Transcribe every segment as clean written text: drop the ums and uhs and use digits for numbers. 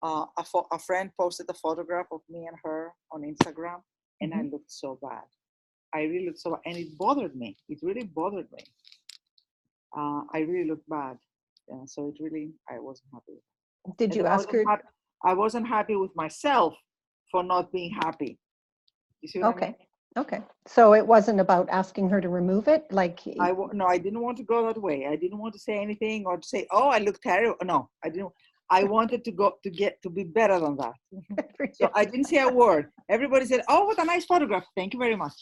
a friend posted a photograph of me and her on Instagram, and I Mhm. looked so bad. I really looked so bad, and it bothered me. It really bothered me. I really looked bad. So it really, I wasn't happy. Did And you then ask her? I wasn't happy with myself for not being happy. You see what I mean? Okay. Okay. So it wasn't about asking her to remove it, like, No, I didn't want to go that way. I didn't want to say anything or to say, "Oh, I look terrible." No, I didn't. I wanted to go to be better than that. for So you. I didn't say a word. Everybody said, "Oh, what a nice photograph. Thank you very much."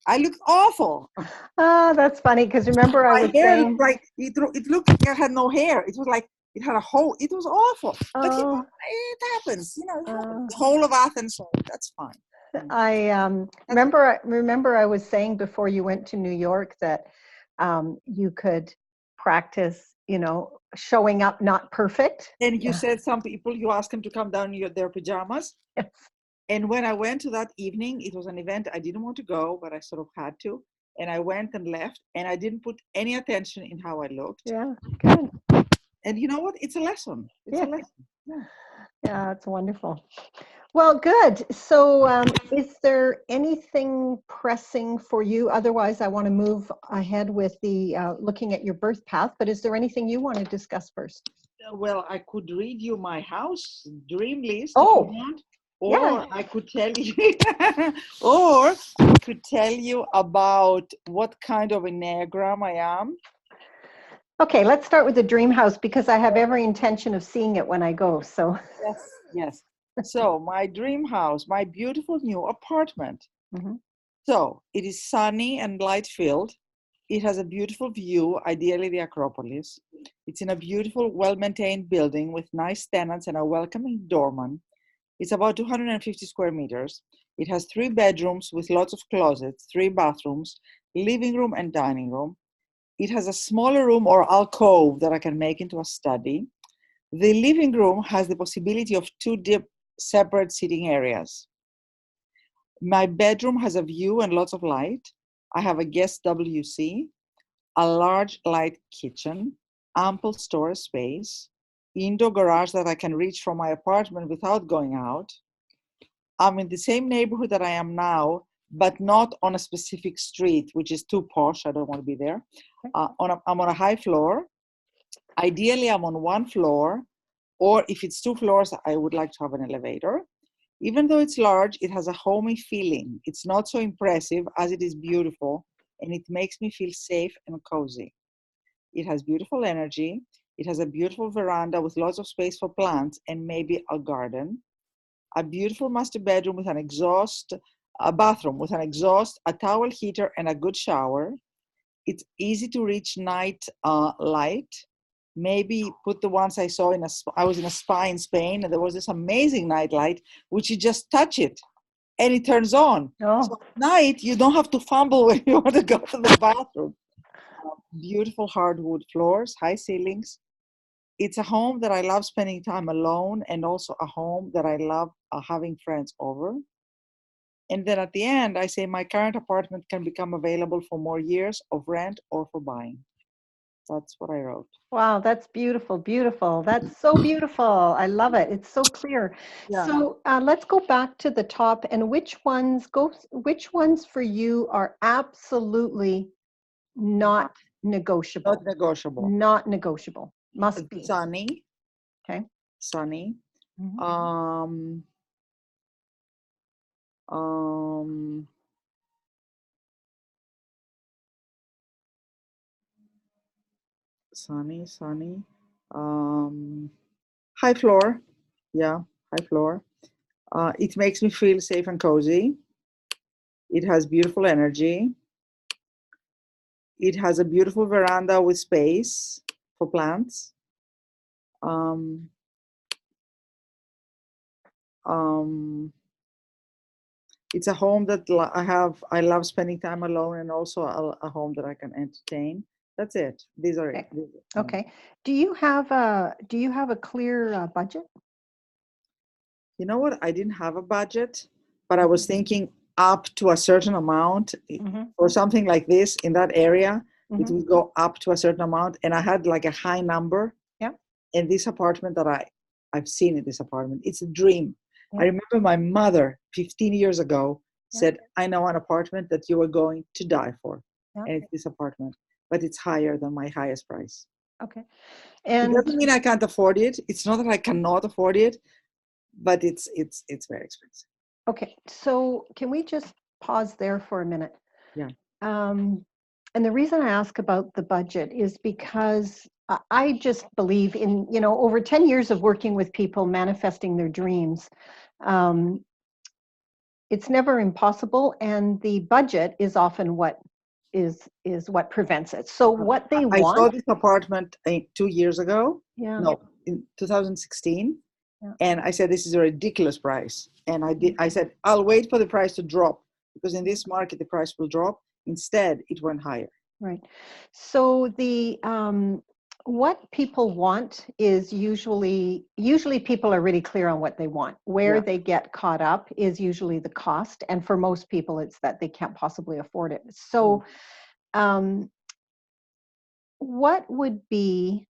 I looked awful. Ah, that's funny because remember I My was hair looked saying, like it looked like I had no hair. It was like it had a hole. It was awful. But oh, it happens. It happens. uh, The whole of Athens, so that's fine. I That's okay. remember I was saying before you went to New York that you could practice, showing up not perfect. And you said some people, you asked them to come down in their pajamas. Yes. And when I went to that evening, it was an event I didn't want to go, but I sort of had to. And I went and left, and I didn't put any attention in how I looked. Yeah, good. And you know what? It's a lesson. It's a Yeah, lesson. Yeah. yeah, it's wonderful. Well, good. So, is there anything pressing for you? Otherwise, I want to move ahead with the looking at your birth path. But is there anything you want to discuss first? Well, I could read you my house dream list if you Oh, want, yeah. or I could tell you, or I could tell you about what kind of enneagram I am. Okay, let's start with the dream house because I have every intention of seeing it when I go. So, Yes, yes. So my dream house, my beautiful new apartment. mhm. So it is sunny and light filled. It has a beautiful view, ideally the Acropolis. It's in a beautiful, well maintained building with nice tenants and a welcoming doorman. It's about 250 square meters. It has 3 bedrooms with lots of closets, 3 bathrooms, living room, and dining room. It has a smaller room or alcove that I can make into a study. The living room has the possibility of two separate sitting areas. My bedroom has a view and lots of light. I have a guest WC, a large light kitchen, ample storage space, indoor garage that I can reach from my apartment without going out. I'm in the same neighborhood that I am now, but not on a specific street, which is too posh. I don't want to be there. I'm on a high floor. Ideally, I'm on one floor, or if it's 2 floors, I would like to have an elevator. Even though it's large, it has a homey feeling. It's not so impressive as it is beautiful, and it makes me feel safe and cozy. It has beautiful energy. It has a beautiful veranda with lots of space for plants and maybe a garden. A beautiful master bedroom with a bathroom with an exhaust, a towel heater, and a good shower. It's easy to reach night light. Maybe put the ones I saw I was in a spa in Spain, and there was this amazing night light, which you just touch it and it turns on. So Oh, at night, you don't have to fumble when you want to go to the bathroom. Beautiful hardwood floors, high ceilings. It's a home that I love spending time alone, and also a home that I love having friends over. And then at the end, I say my current apartment can become available for more years of rent or for buying. That's what I wrote. wow, that's beautiful, beautiful. That's so beautiful. I love it. It's so clear. Yeah, So let's go back to the top and which ones for you are absolutely not not, not negotiable? negotiable. Not negotiable. Must be. Sunny, Okay. sunny. Mhm. Um, um, sunny. Um, High floor. Yeah, high floor. It makes me feel safe and cozy. It has beautiful energy. It has a beautiful veranda with space for plants. Um, um, it's a home that I love spending time alone, and also a home that I can entertain. That's it. These are it. Okay. Yeah. Okay. Do you have a clear budget? You know what? I didn't have a budget, but I was thinking up to a certain amount Mm-hmm. for something like this in that area. It Mm-hmm. would go up to a certain amount, and I had like a high number Yeah. in this apartment that I've seen it, this apartment. It's a dream. I Yeah. remember my mother 15 years ago Yeah. said, I know an apartment that you are going to die for. Yeah. And it's this apartment, but it's higher than my highest price. Okay. It And doesn't mean I can't afford it. It's not that I cannot afford it, but it's very expensive. okay, so can we just pause there for a minute? Yeah. And the reason I ask about the budget is because I just believe in, over 10 years of working with people manifesting their dreams, it's never impossible, and the budget is often what is what prevents it. So what they I saw want, this apartment 2 years ago. yeah, No, in 2016. yeah, And I said, this is a ridiculous price. And I said, I'll wait for the price to drop, because in this market, the price will drop. Instead, it went higher. right. So the what people want is usually people are really clear on what they want. Where Yeah. they get caught up is usually the cost, and for most people, it's that they can't possibly afford it. So, what would be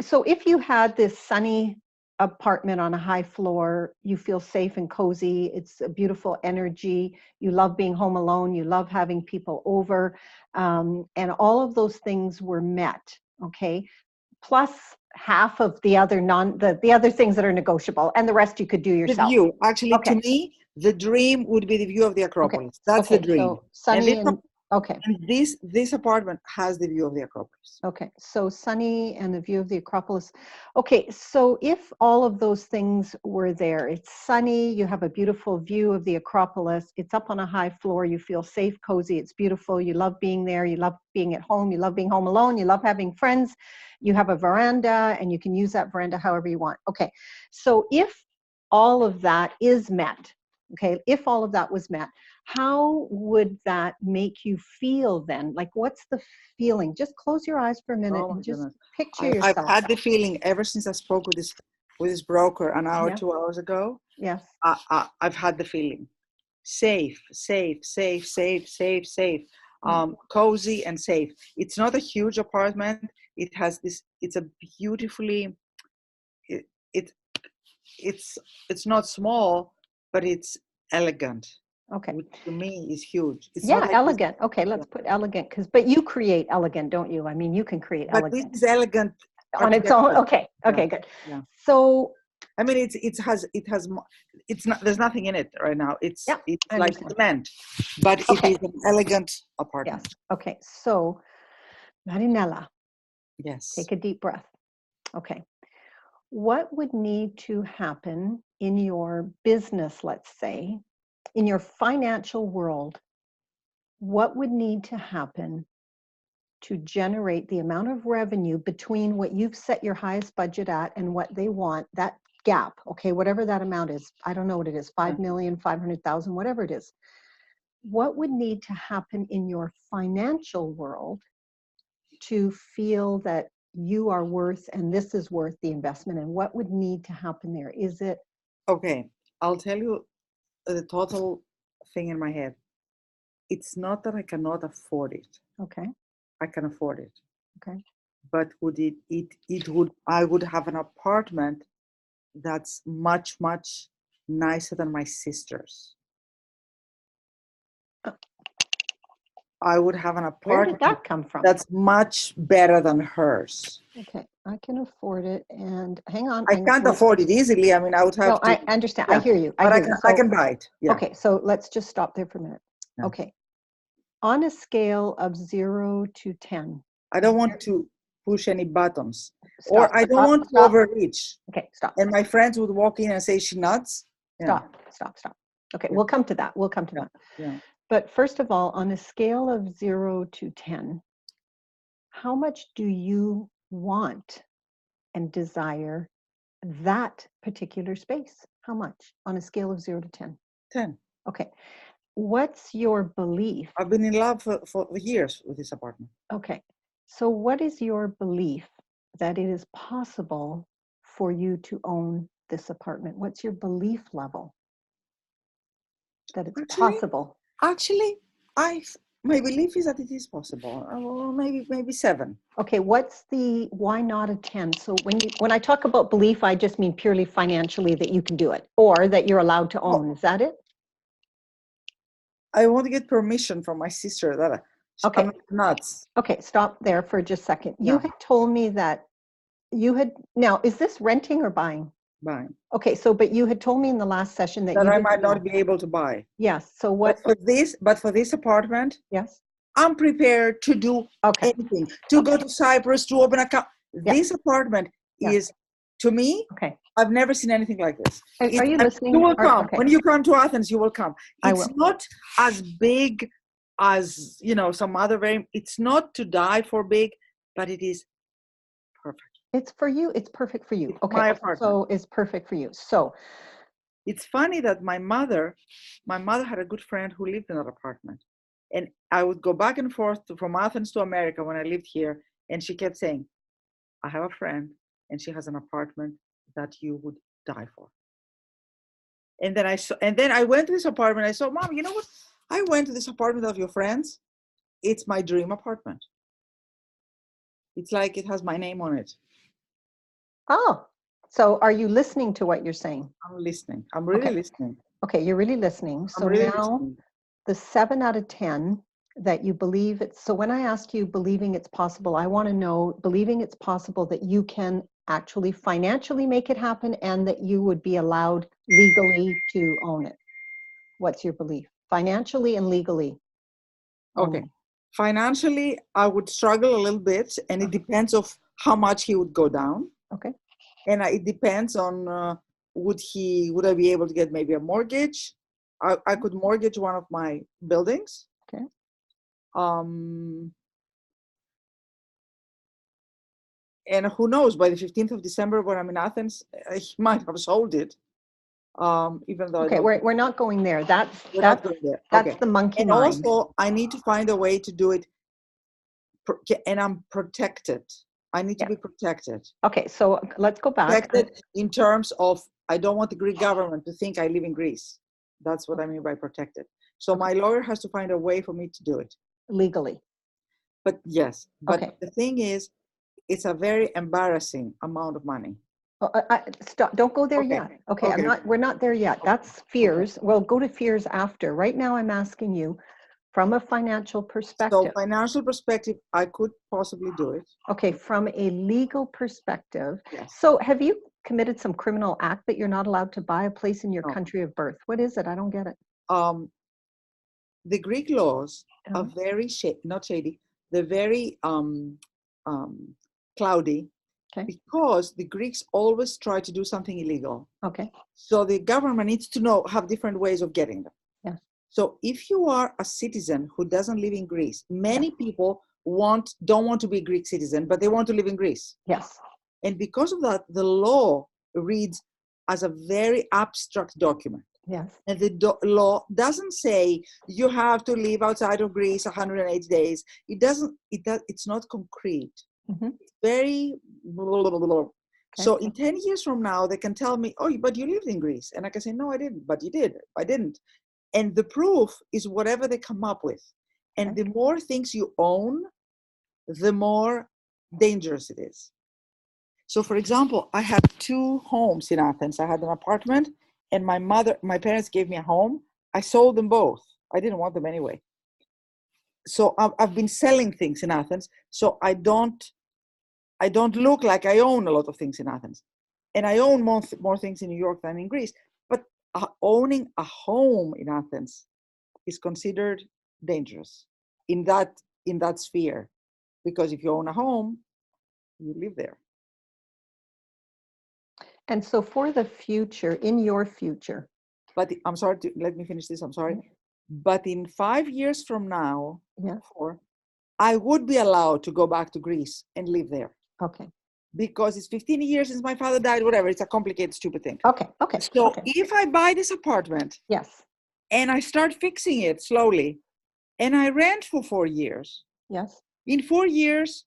so if you had this sunny apartment on a high floor, you feel safe and cozy, it's a beautiful energy, you love being home alone, you love having people over, and all of those things were met, okay? Plus half of the other the other things that are negotiable, and the rest you could do The yourself. view, actually, Okay. to me, the dream would be the view of the Acropolis. That's the dream. So sunny and okay. And this apartment has the view of the Acropolis. Okay, so sunny and the view of the Acropolis. Okay, so if all of those things were there, it's sunny, you have a beautiful view of the Acropolis, it's up on a high floor, you feel safe, cozy, it's beautiful, you love being there, you love being at home, you love being home alone, you love having friends, you have a veranda, and you can use that veranda however you want. Okay, so if all of that is met, okay, if all of that was met, how would that make you feel then? Like, what's the feeling? Just close your eyes for a minute and just picture yourself. I've had the feeling ever since I spoke with this broker an hour, Yeah. 2 hours ago. Yes. I've had the feeling safe, safe, safe, safe, safe, safe, cozy and safe. It's not a huge apartment. It has this. It's a beautifully. It's not small, but it's elegant. Okay. Which to me is huge. It's Yeah, not like elegant. Okay, let's put elegant, but you create elegant, don't you? I mean, you can create but elegant. this is elegant On its own. Okay, Yeah. good. Yeah. So I mean, it's not. There's nothing in it right now. It's like cement, but it is an elegant apartment. Yes. Okay. So, Marinella. Yes. Take a deep breath. Okay. What would need to happen in your business, let's say, in your financial world? What would need to happen to generate the amount of revenue between what you've set your highest budget at and what they want, that gap, okay, whatever that amount is, I don't know what it is, 5 million, 500,000, whatever it is. What would need to happen in your financial world to feel that you are worth and this is worth the investment, and what would need to happen there? Is it? Okay, I'll tell you the total thing in my head. It's not that I cannot afford it. Okay. I can afford it. Okay. But I would have an apartment that's much, much nicer than my sister's. I would have an apartment. Where did that come from? That's much better than hers. Okay, I can afford it, and hang on. I can't afford it easily. I mean, I would have to. No, I understand. Yeah. I hear you. But I can buy it. Yeah. Okay, so let's just stop there for a minute. Yeah. Okay. On a scale of 0 to 10. I don't want to push any buttons. Or I don't want to overreach. Okay, stop. And my friends would walk in and say, she nuts. Yeah. Stop. Okay, we'll come to that. Yeah. But first of all, on a scale of 0 to 10, how much do you want and desire that particular space? How much on a scale of 0 to 10? 10. Okay. What's your belief? I've been in love for years with this apartment. Okay. So what is your belief that it is possible for you to own this apartment? What's your belief level that it's possible? Actually, My belief is that it is possible. Well, maybe 7. Okay, why not a 10? So when I talk about belief, I just mean purely financially that you can do it or that you're allowed to own. Is that it? I want to get permission from my sister that Okay. I'm nuts. Okay, stop there for just a second. You Yeah. had told me that now, is this renting or buying? Buying. Okay, but you had told me in the last session that That you I didn't might know. not be able to buy. Yes, so what? But for this apartment, yes, I'm prepared to do okay, anything. To go to Cyprus, to open an account. Yeah. This apartment Yeah. is, to me, okay. I've never seen anything like this. Are you listening? You will come. Okay. When you come to Athens, you will come. I It's will. not as big as, some other it's not to die for big, but it is perfect. It's for you. It's perfect for you. It's Okay, my apartment. so it's perfect for you. So it's funny that my mother had a good friend who lived in that apartment. And I would go back and forth from Athens to America when I lived here. And she kept saying, I have a friend and she has an apartment that you would die for. And then I went to this apartment. I said, Mom, you know what? I went to this apartment of your friends. It's my dream apartment. It's like it has my name on it. Oh, so are you listening to what you're saying? I'm listening. I'm really listening. Okay, you're really listening. So really now listening. The 7 out of 10 that you believe it's, so when I ask you believing it's possible, I want to know believing it's possible that you can actually financially make it happen and that you would be allowed legally to own it. What's your belief? Financially and legally. Okay. Financially, I would struggle a little bit, and it depends of how much he would go down. Okay. And it depends on would I be able to get maybe a mortgage? I could mortgage one of my buildings. Okay. And who knows, by the 15th of December when I'm in Athens, he might have sold it. Even though we're not going there. That's okay. The monkey and mind. Also, I need to find a way to do it, and I'm protected. I need to be protected. Okay, so let's go back. Protected in terms of I don't want the Greek government to think I live in Greece. That's what I mean by protected. So my lawyer has to find a way for me to do it legally. But yes, but the thing is, it's a very embarrassing amount of money. Stop! Don't go there yet. Okay, we're not there yet. That's fears. We'll go to fears after. Right now, I'm asking you, from a financial perspective. So, financial perspective, I could possibly do it. Okay, from a legal perspective. Yes. So, have you committed some criminal act that you're not allowed to buy a place in your country of birth? What is it? I don't get it. The Greek laws are very not shady. They're very cloudy. Okay. Because the Greeks always try to do something illegal. Okay. So the government needs to have different ways of getting them. Yeah. So if you are a citizen who doesn't live in Greece, many people don't want to be a Greek citizen, but they want to live in Greece. Yes. And because of that, the law reads as a very abstract document. Yes. And the law doesn't say you have to live outside of Greece 180 days. It's not concrete. Mm-hmm. It's very blah, blah, blah, blah. Okay. So in 10 years from now, they can tell me, oh, but you lived in Greece. And I can say, no, I didn't, but you did. I didn't. And the proof is whatever they come up with. And the more things you own, the more dangerous it is. So for example, I had 2 homes in Athens. I had an apartment and my parents gave me a home. I sold them both. I didn't want them anyway. So I've been selling things in Athens. So I don't look like I own a lot of things in Athens. And I own more things in New York than in Greece. But owning a home in Athens is considered dangerous in that sphere. Because if you own a home, you live there. And so for the future, in your future. But I'm sorry, let me finish this, I'm sorry. But in 5 years from now, I would be allowed to go back to Greece and live there. Okay. Because it's 15 years since my father died, whatever. It's a complicated, stupid thing. Okay. So if I buy this apartment, and I start fixing it slowly, and I rent for 4 years, in 4 years,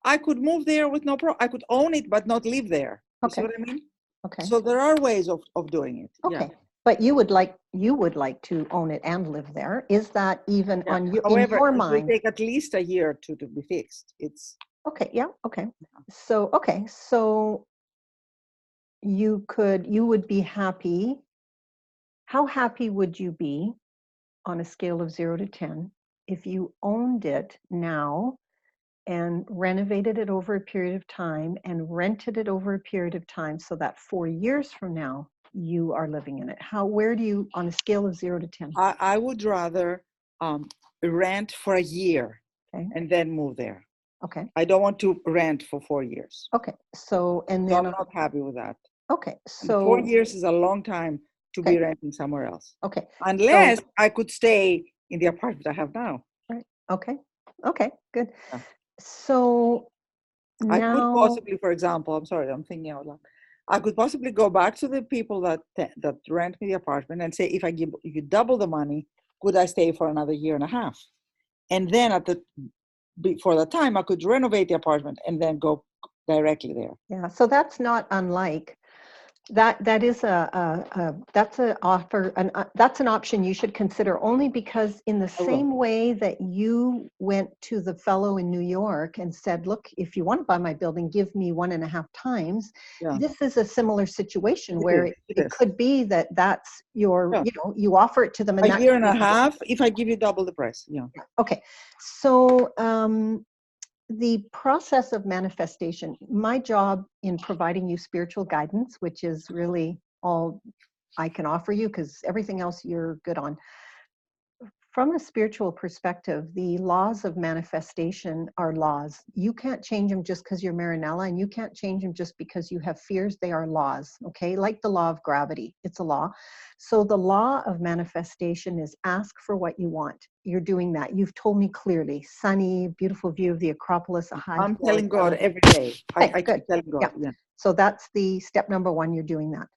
I could move there with no problem. I could own it, but not live there. You see what I mean? Okay. So there are ways of doing it. Okay. Yeah. But you would like to own it and live there. Is that even Yeah. on your in However, your it will mind? take at least a year or two to be fixed. It's Okay, yeah, okay. So you would be happy. How happy would you be on a scale of 0 to 10 if you owned it now and renovated it over a period of time and rented it over a period of time so that 4 years from now you are living in it? Where do you, on a scale of 0 to 10? I would rather rent for a year Okay. and then move there. Okay. I don't want to rent for 4 years. Okay. So, and So then, I'm not happy with that. okay. And So 4 years is a long time to be okay. renting somewhere else. Okay. Unless I could stay in the apartment I have now. Right. Okay. Okay. Good. Yeah. So I could now, possibly, for example, I'm sorry, I'm thinking out loud. I could possibly go back to the people that rent me the apartment and say, if I give you double the money, could I stay for another year and a half? And then before the time, I could renovate the apartment and then go directly there. yeah. So that's not unlike that. That is that's an offer, that's an option you should consider, only because in the same way that you went to the fellow in New York and said, look, if you want to buy my building, give me 1.5 times. Yeah. This is a similar situation where it could be that's your, Yeah. you offer it to them. And a year and a half if I give you double the price. Yeah. Okay. So the process of manifestation, my job in providing you spiritual guidance, which is really all I can offer you because everything else you're good on. From a spiritual perspective, the laws of manifestation are laws. You can't change them just because you're Marinella, and you can't change them just because you have fears. They are laws, okay? Like the law of gravity, it's a law. So the law of manifestation is ask for what you want. You're doing that. You've told me clearly. Sunny, beautiful view of the Acropolis, a high. I'm telling God every day. I keep telling God. Yeah. So that's the step number 1. You're doing that.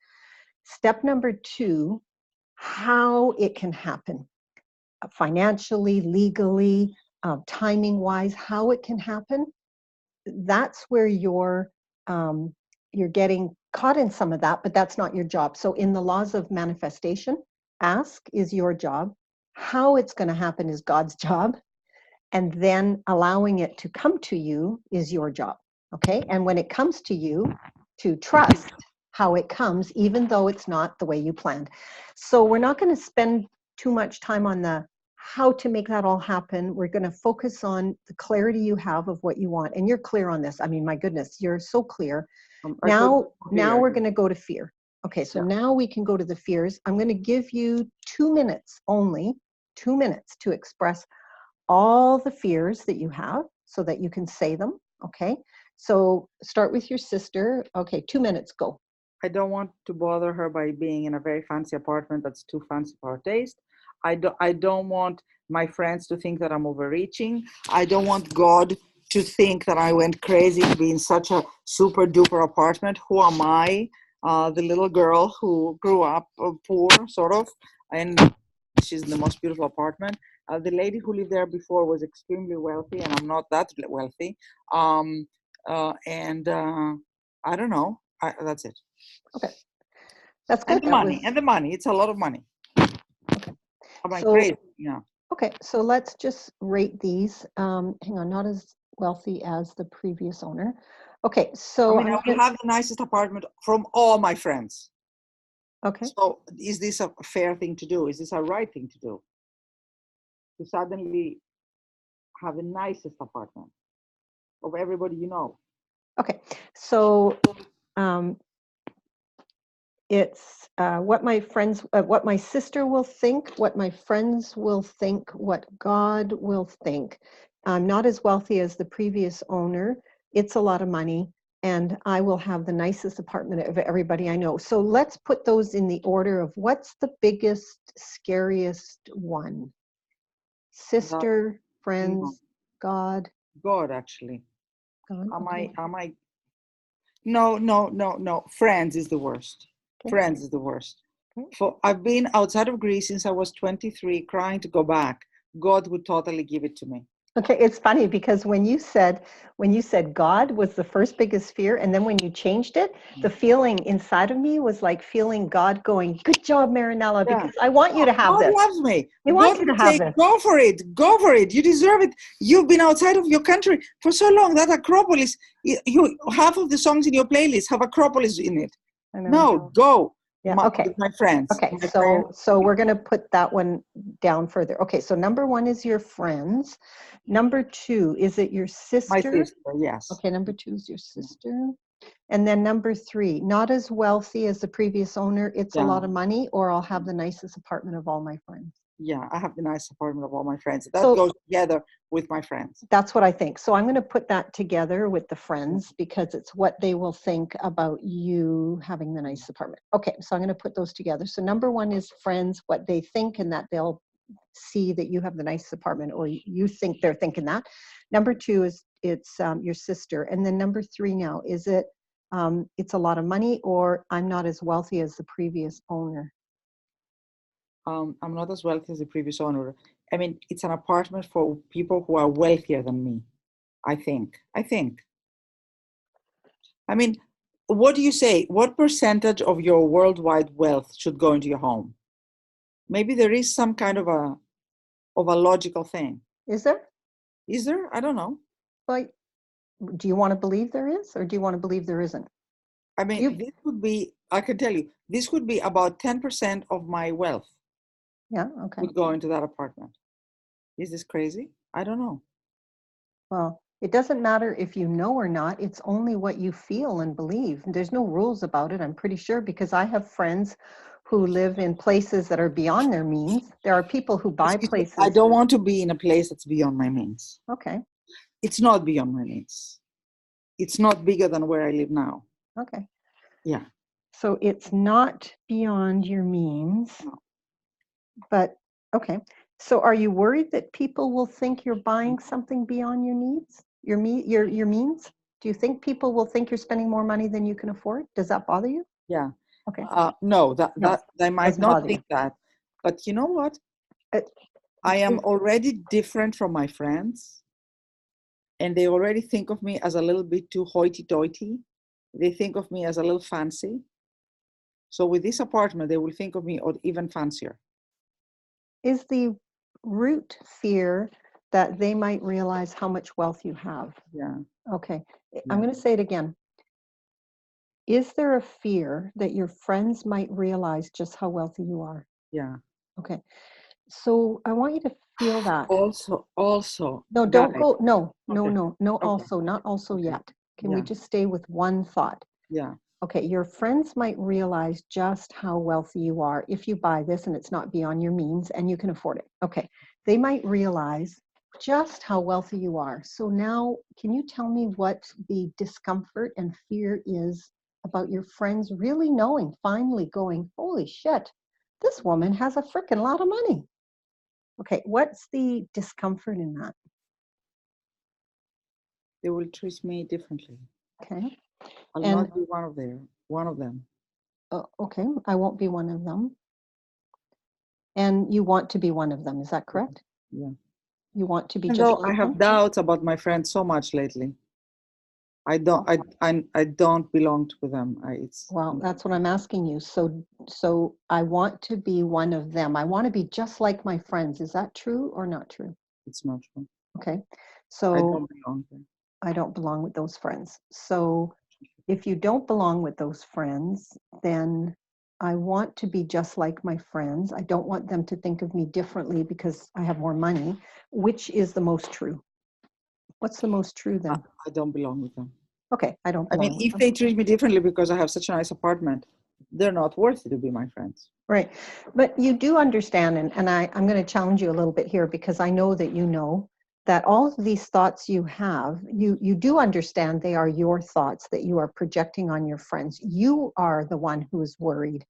Step number 2, how it can happen. Financially, legally, timing wise, how it can happen. That's where you're getting caught in some of that, but that's not your job. So in the laws of manifestation, ask is your job. How it's going to happen is God's job. And then allowing it to come to you is your job. Okay. And when it comes to you, to trust how it comes, even though it's not the way you planned. So we're not going to spend too much time on the how to make that all happen. We're going to focus on the clarity you have of what you want. And you're clear on this. I mean, my goodness, you're so clear. Now we're going to go to fear. Okay, so now we can go to the fears. I'm going to give you 2 minutes only, 2 minutes to express all the fears that you have so that you can say them. Okay, so start with your sister. Okay, 2 minutes, go. I don't want to bother her by being in a very fancy apartment that's too fancy for her taste. I don't want my friends to think that I'm overreaching. I don't want God to think that I went crazy to be in such a super duper apartment. Who am I? The little girl who grew up poor, sort of, and she's in the most beautiful apartment. The lady who lived there before was extremely wealthy, and I'm not that wealthy. I don't know. That's it. Okay, that's good. And the money. It's a lot of money. Okay. Am I crazy? Yeah. Okay, so let's just rate these. Hang on, not as wealthy as the previous owner. Okay, so I will have the nicest apartment from all my friends. Okay. So is this a fair thing to do? Is this a right thing to do? To suddenly have the nicest apartment of everybody you know. Okay, so it's what my sister will think, what my friends will think, what God will think. I'm not as wealthy as the previous owner. It's a lot of money, and I will have the nicest apartment of everybody I know. So let's put those in the order of what's the biggest, scariest one? Sister, friends, God. God, actually. God, okay. Am I? No. Friends is the worst. Okay. Friends is the worst. Okay. I've been outside of Greece since I was 23, crying to go back. God would totally give it to me. Okay, it's funny because when you said God was the first biggest fear, and then when you changed it, the feeling inside of me was like feeling God going, "Good job, Marinella, Yeah. because I want you to have God this. loves me. I want God you to will have say, this." go for it. Go for it. You deserve it. You've been outside of your country for so long. That Acropolis, half of the songs in your playlist have Acropolis in it. I know. No, go. Yeah. With Okay. my friends. Okay. My friends. So we're going to put that one down further. Okay. So number one is your friends. Number two, is it your My sister? sister, yes. Okay. Number two is your sister. And then number three, not as wealthy as the previous owner. It's a Yeah. lot of money, or I'll have the nicest apartment of all my friends. Yeah, I have the nice apartment of all my friends. That So goes together with my friends. that's what I think. So I'm going to put that together with the friends because it's what they will think about you having the nice apartment. Okay, so I'm going to put those together. So number one is friends, what they think, and that they'll see that you have the nice apartment, or you think they're thinking that. Number two is it's your sister, and then number three now is it it's a lot of money, or I'm not as wealthy as the previous owner. I'm not as wealthy as the previous owner. I mean, it's an apartment for people who are wealthier than me. I think. I mean, what do you say? What percentage of your worldwide wealth should go into your home? Maybe there is some kind of a logical thing. Is there? Is there? I don't know. Like, do you want to believe there is, or do you want to believe there isn't? I mean, You, this would be, I can tell you, this would be about 10% of my wealth yeah, okay. would go into that apartment. Is this crazy? I don't know. Well, it doesn't matter if you know or not. It's only what you feel and believe. There's no rules about it, I'm pretty sure, because I have friends who live in places that are beyond their means. There are people who buy Excuse me, I places. don't want to be in a place that's beyond my means. Okay, It's not beyond my means. It's not bigger than where I live now. okay. Yeah. So it's not beyond your means, No. but okay. So are you worried that people will think you're buying something beyond your needs, your means? Do you think people will think you're spending more money than you can afford? Does that bother you? Yeah. Okay. No, No, they might doesn't not bother you. think that. But you know what? Uh, I am is- already different from my friends, and they already think of me as a little bit too hoity-toity. They think of me as a little fancy. So with this apartment, they will think of me even fancier. Is the root fear that they might realize how much wealth you have? Yeah. Okay, I'm Yeah. going to say it again. Is there a fear that your friends might realize just how wealthy you are? Yeah. Okay, so I want you to feel that. Also, No, don't guys. go. No, no, Okay. no, no, Okay. also, not also Okay. yet. Can we Yeah. just stay with one thought? Yeah. Okay, your friends might realize just how wealthy you are if you buy this and it's not beyond your means and you can afford it. Okay, they might realize just how wealthy you are. So now, can you tell me what the discomfort and fear is about your friends really knowing, finally going, holy shit, this woman has a freaking lot of money? Okay, what's the discomfort in that? They will treat me differently. Okay, I'll and not be one of them. okay, I won't be one of them. And you want to be one of them, is that correct? Yeah. You want to be Even just though I like have them? doubts about my friends so much lately. I don't belong to them. Well, that's what I'm asking you. So I want to be one of them. I want to be just like my friends. Is that true or not true? it's not true. Okay. I So don't belong there. I don't belong with those friends. So if you don't belong with those friends, then I want to be just like my friends. I don't want them to think of me differently because I have more money. Which is the most true? What's the most true I, then? I don't belong with them. Okay, I don't I mean, belong with if them. they treat me differently because I have such a nice apartment, they're not worthy to be my friends. Right. But you do understand, and I'm going to challenge you a little bit here because I know that you know that all of these thoughts you have, you do understand they are your thoughts that you are projecting on your friends. You are the one who is worried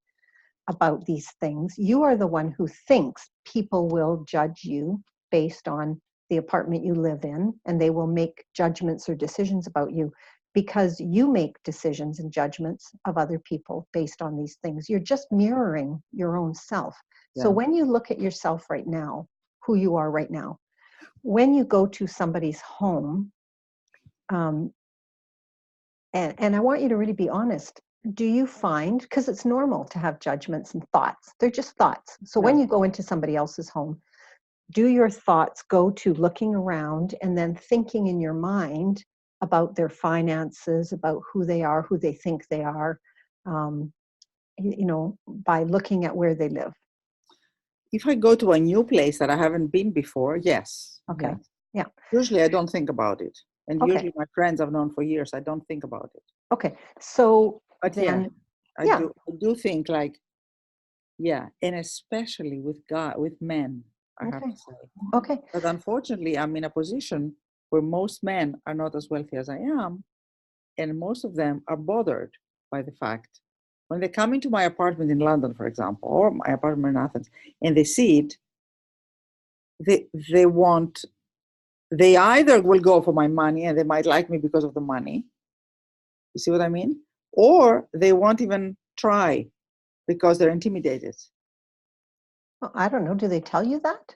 about these things. You are the one who thinks people will judge you based on the apartment you live in, and they will make judgments or decisions about you because you make decisions and judgments of other people based on these things. You're just mirroring your own self. So Yeah. when you look at yourself right now, who you are right now, when you go to somebody's home, and I want you to really be honest, do you find, because it's normal to have judgments and thoughts, they're just thoughts. So when you go into somebody else's home, do your thoughts go to looking around and then thinking in your mind about their finances, about who they are, who they think they are, by looking at where they live? If I go to a new place that I haven't been before, yes. Okay. Yes. Yeah. Usually I don't think about it. And Okay. usually my friends I've known for years, I don't think about it. Okay. So But then, I do think like, and especially with men, I have to say. Okay. But unfortunately, I'm in a position where most men are not as wealthy as I am, and most of them are bothered by the fact when they come into my apartment in London, for example, or my apartment in Athens, and they see it, they either will go for my money and they might like me because of the money. You see what I mean? Or they won't even try because they're intimidated. Well, I don't know. Do they tell you that?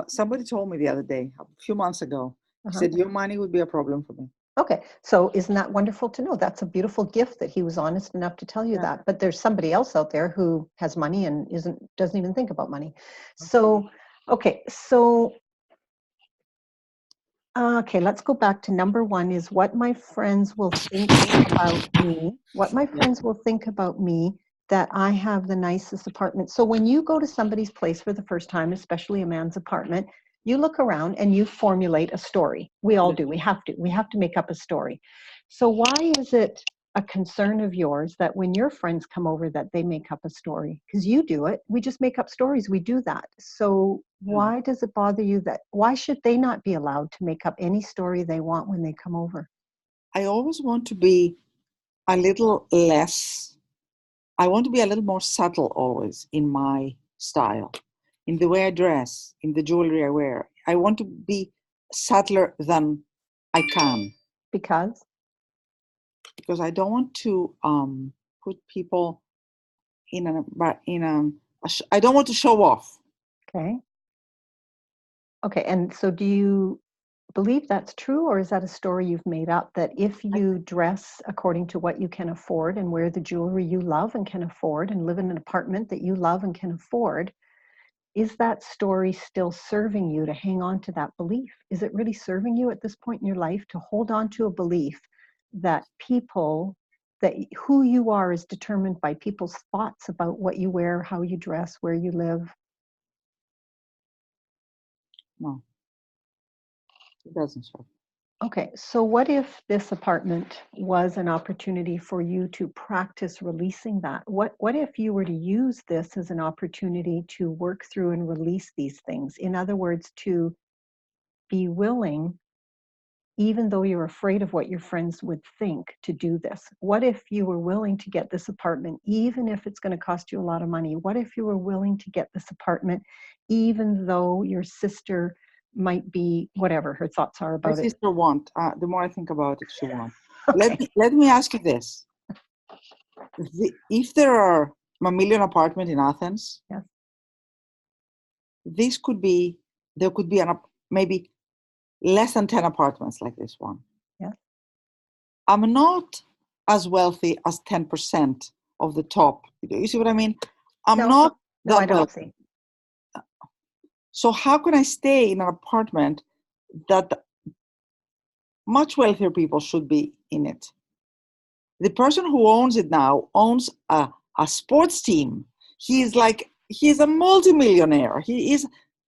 Somebody told me the other day, a few months ago, he said, your money would be a problem for me. Okay, so isn't that wonderful to know? That's a beautiful gift that he was honest enough to tell you that. But there's somebody else out there who has money and doesn't even think about money. So, okay, let's go back to number one is what my friends will think about me. What my friends will think about me, that I have the nicest apartment. So when you go to somebody's place for the first time, especially a man's apartment, you look around and you formulate a story. We all do. We have to make up a story. So why is it a concern of yours that when your friends come over that they make up a story? Because you do it. We just make up stories. We do that. So why does it bother you why should they not be allowed to make up any story they want when they come over? I always want to be a little more subtle always in my style, in the way I dress, in the jewelry I wear. I want to be subtler than I can. Because I don't want to put people I don't want to show off. Okay, and so do you believe that's true, or is that a story you've made up, that if you dress according to what you can afford and wear the jewelry you love and can afford and live in an apartment that you love and can afford, is that story still serving you to hang on to that belief? Is it really serving you at this point in your life to hold on to a belief that who you are is determined by people's thoughts about what you wear, how you dress, where you live? No, it doesn't serve. Okay, so what if this apartment was an opportunity for you to practice releasing that? What if you were to use this as an opportunity to work through and release these things? In other words, to be willing, even though you're afraid of what your friends would think, to do this. What if you were willing to get this apartment, even if it's going to cost you a lot of money? What if you were willing to get this apartment, even though your sister might be whatever her thoughts are about it? My sister won't. The more I think about it, she won't. Okay. Let me ask you this. If there are a million apartments in Athens, yes, there could be maybe less than 10 apartments like this one. Yes. I'm not as wealthy as 10% of the top. You see what I mean? I'm not that wealthy. So how can I stay in an apartment that much wealthier people should be in it? The person who owns it now owns a sports team. He's a multimillionaire.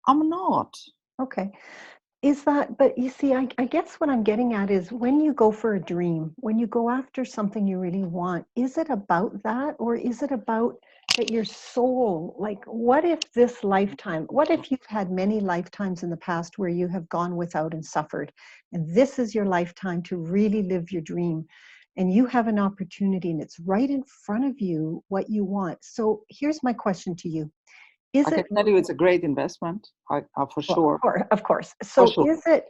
I'm not. Okay. But you see, I guess what I'm getting at is when you go for a dream, when you go after something you really want, is it about that, or is it about that your soul, what if you've had many lifetimes in the past where you have gone without and suffered, and this is your lifetime to really live your dream, and you have an opportunity and it's right in front of you what you want. So here's my question to you. I can tell you it's a great investment, for sure. Of course. So is it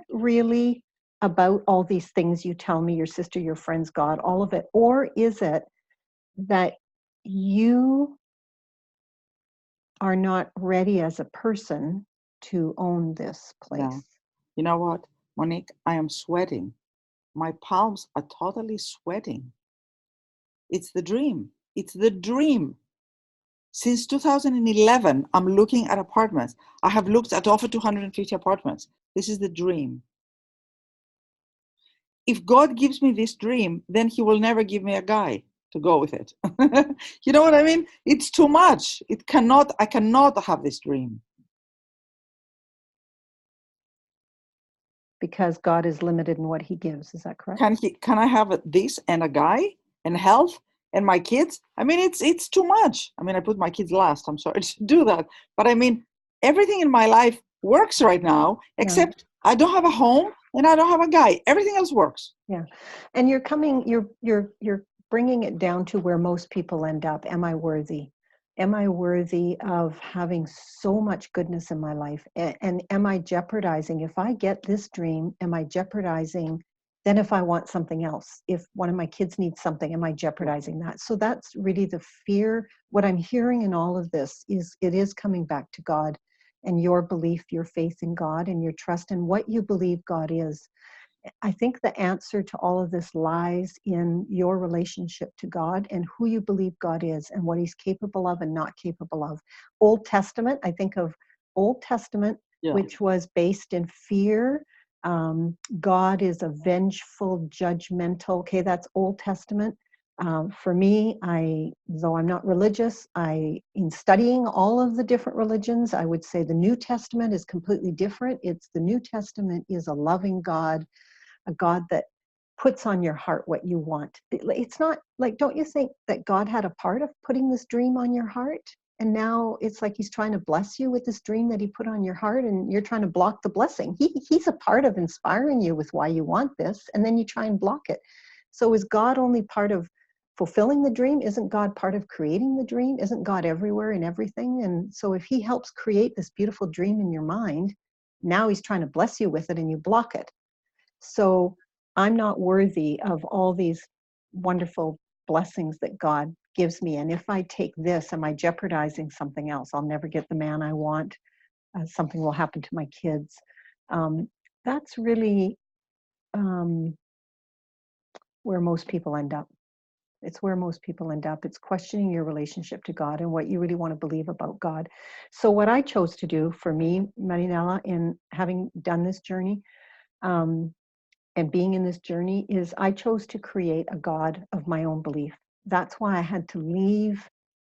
really about all these things you tell me, your sister, your friends, God, all of it? Or is it that you are not ready as a person to own this Yeah. place. You know what, Monique? I am sweating. My palms are totally sweating. It's the dream. It's the dream. Since 2011, I'm looking at apartments. I have looked at over 250 apartments. This is the dream. If God gives me this dream, then he will never give me a guy to go with it. You know what I mean? It's too much. I cannot have this dream. Because God is limited in what he gives. Is that correct? Can I have this and a guy and health and my kids? I mean, it's too much. I mean, I put my kids last. I'm sorry to do that. But I mean, everything in my life works right now, except I don't have a home and I don't have a guy. Everything else works. Yeah. And you're bringing it down to where most people end up. Am I worthy? Am I worthy of having so much goodness in my life? And am I jeopardizing, if I get this dream, am I jeopardizing, then if I want something else, if one of my kids needs something, am I jeopardizing that? So that's really the fear. What I'm hearing in all of this is it is coming back to God and your belief, your faith in God and your trust in what you believe God is. I think the answer to all of this lies in your relationship to God and who you believe God is and what he's capable of and not capable of. Old Testament, I think of Old Testament, which was based in fear. God is a vengeful, judgmental. Okay, that's Old Testament. For me, though I'm not religious, in studying all of the different religions, I would say the New Testament is completely different. The New Testament is a loving God, a God that puts on your heart what you want. It's not like, don't you think that God had a part of putting this dream on your heart? And now it's like he's trying to bless you with this dream that he put on your heart, and you're trying to block the blessing. He's a part of inspiring you with why you want this, and then you try and block it. So is God only part of fulfilling the dream? Isn't God part of creating the dream? Isn't God everywhere in everything? And so if he helps create this beautiful dream in your mind, now he's trying to bless you with it and you block it. So I'm not worthy of all these wonderful blessings that God gives me. And if I take this, am I jeopardizing something else? I'll never get the man I want. Something will happen to my kids. That's really where most people end up. It's where most people end up. It's questioning your relationship to God and what you really want to believe about God. So what I chose to do for me, Marinella, in having done this journey, and being in this journey, is I chose to create a God of my own belief. That's why I had to leave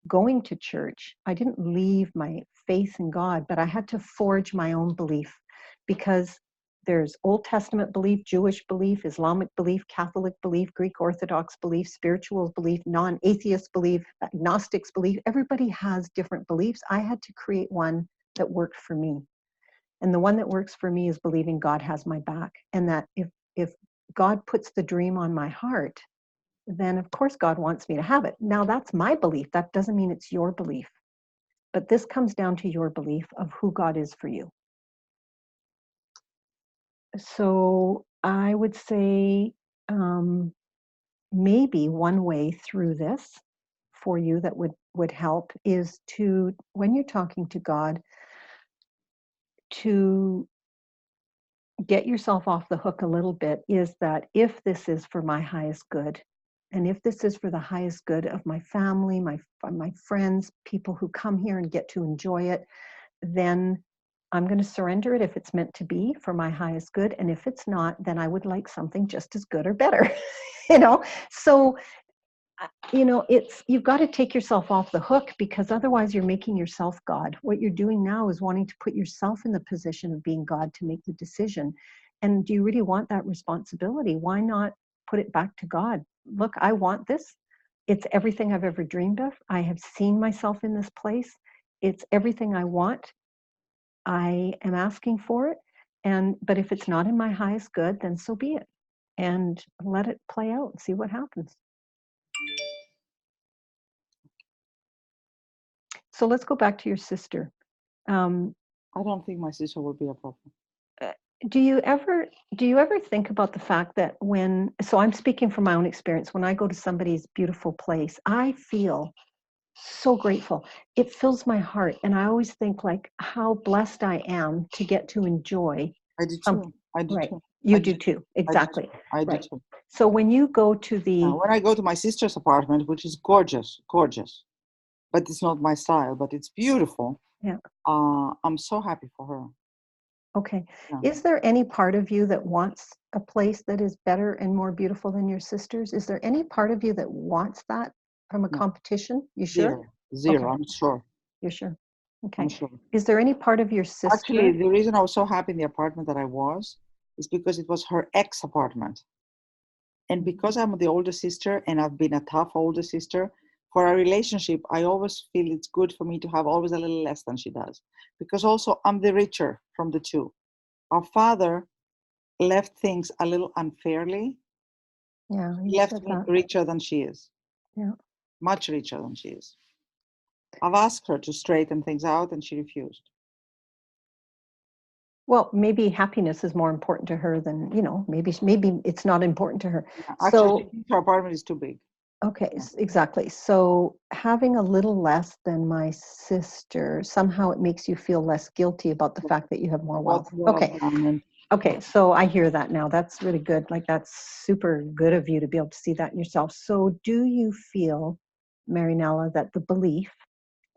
going to church. I didn't leave my faith in God, but I had to forge my own belief, because there's Old Testament belief, Jewish belief, Islamic belief, Catholic belief, Greek Orthodox belief, spiritual belief, non-atheist belief, agnostics belief. Everybody has different beliefs. I had to create one that worked for me. And the one that works for me is believing God has my back, and that if God puts the dream on my heart, then of course God wants me to have it. Now that's my belief. That doesn't mean it's your belief. But this comes down to your belief of who God is for you. So I would say maybe one way through this for you that would help is to, when you're talking to God, to get yourself off the hook a little bit, is that if this is for my highest good, and if this is for the highest good of my family, my friends, people who come here and get to enjoy it, then I'm going to surrender it if it's meant to be for my highest good. And if it's not, then I would like something just as good or better. So you've got to take yourself off the hook, because otherwise you're making yourself God. What you're doing now is wanting to put yourself in the position of being God to make the decision. And do you really want that responsibility? Why not put it back to God? Look, I want this. It's everything I've ever dreamed of. I have seen myself in this place. It's everything I want. I am asking for it. But if it's not in my highest good, then so be it. And let it play out and see what happens. So let's go back to your sister. I don't think my sister will be a problem. Do you ever think about the fact that so I'm speaking from my own experience, when I go to somebody's beautiful place, I feel so grateful. It fills my heart. And I always think like how blessed I am to get to enjoy I do something. too. I do Right. too. You I do do. too. I do Exactly. too. I do Right. too. So when you go to Now, the, when I go to my sister's apartment, which is gorgeous, gorgeous, but it's not my style, but it's beautiful. yeah, I'm so happy for her. okay. Yeah. Is there any part of you that wants a place that is better and more beautiful than your sister's? Is there any part of you that wants that from a No, competition? You sure? zero, zero. Okay. I'm sure. You're sure? I'm Okay. sure. Is there any part of your Actually, sister? the reason I was so happy in the apartment that I was is because it was her ex apartment. And because I'm the older sister and I've been a tough older sister, for our relationship, I always feel it's good for me to have always a little less than she does. Because also I'm the richer from the two. Our father left things a little unfairly. Yeah, He you left said me that. richer than she is, Yeah. much richer than she is. I've asked her to straighten things out and she refused. Well, maybe happiness is more important to her than, maybe it's not important to her. Yeah, actually, she So, thinks her apartment is too big. okay, Yeah. exactly. So having a little less than my sister, somehow it makes you feel less guilty about the fact that you have more About wealth. what I've Okay. done. And Okay, so I hear that now. That's really good. Like that's super good of you to be able to see that in yourself. So do you feel, Marinella, that the belief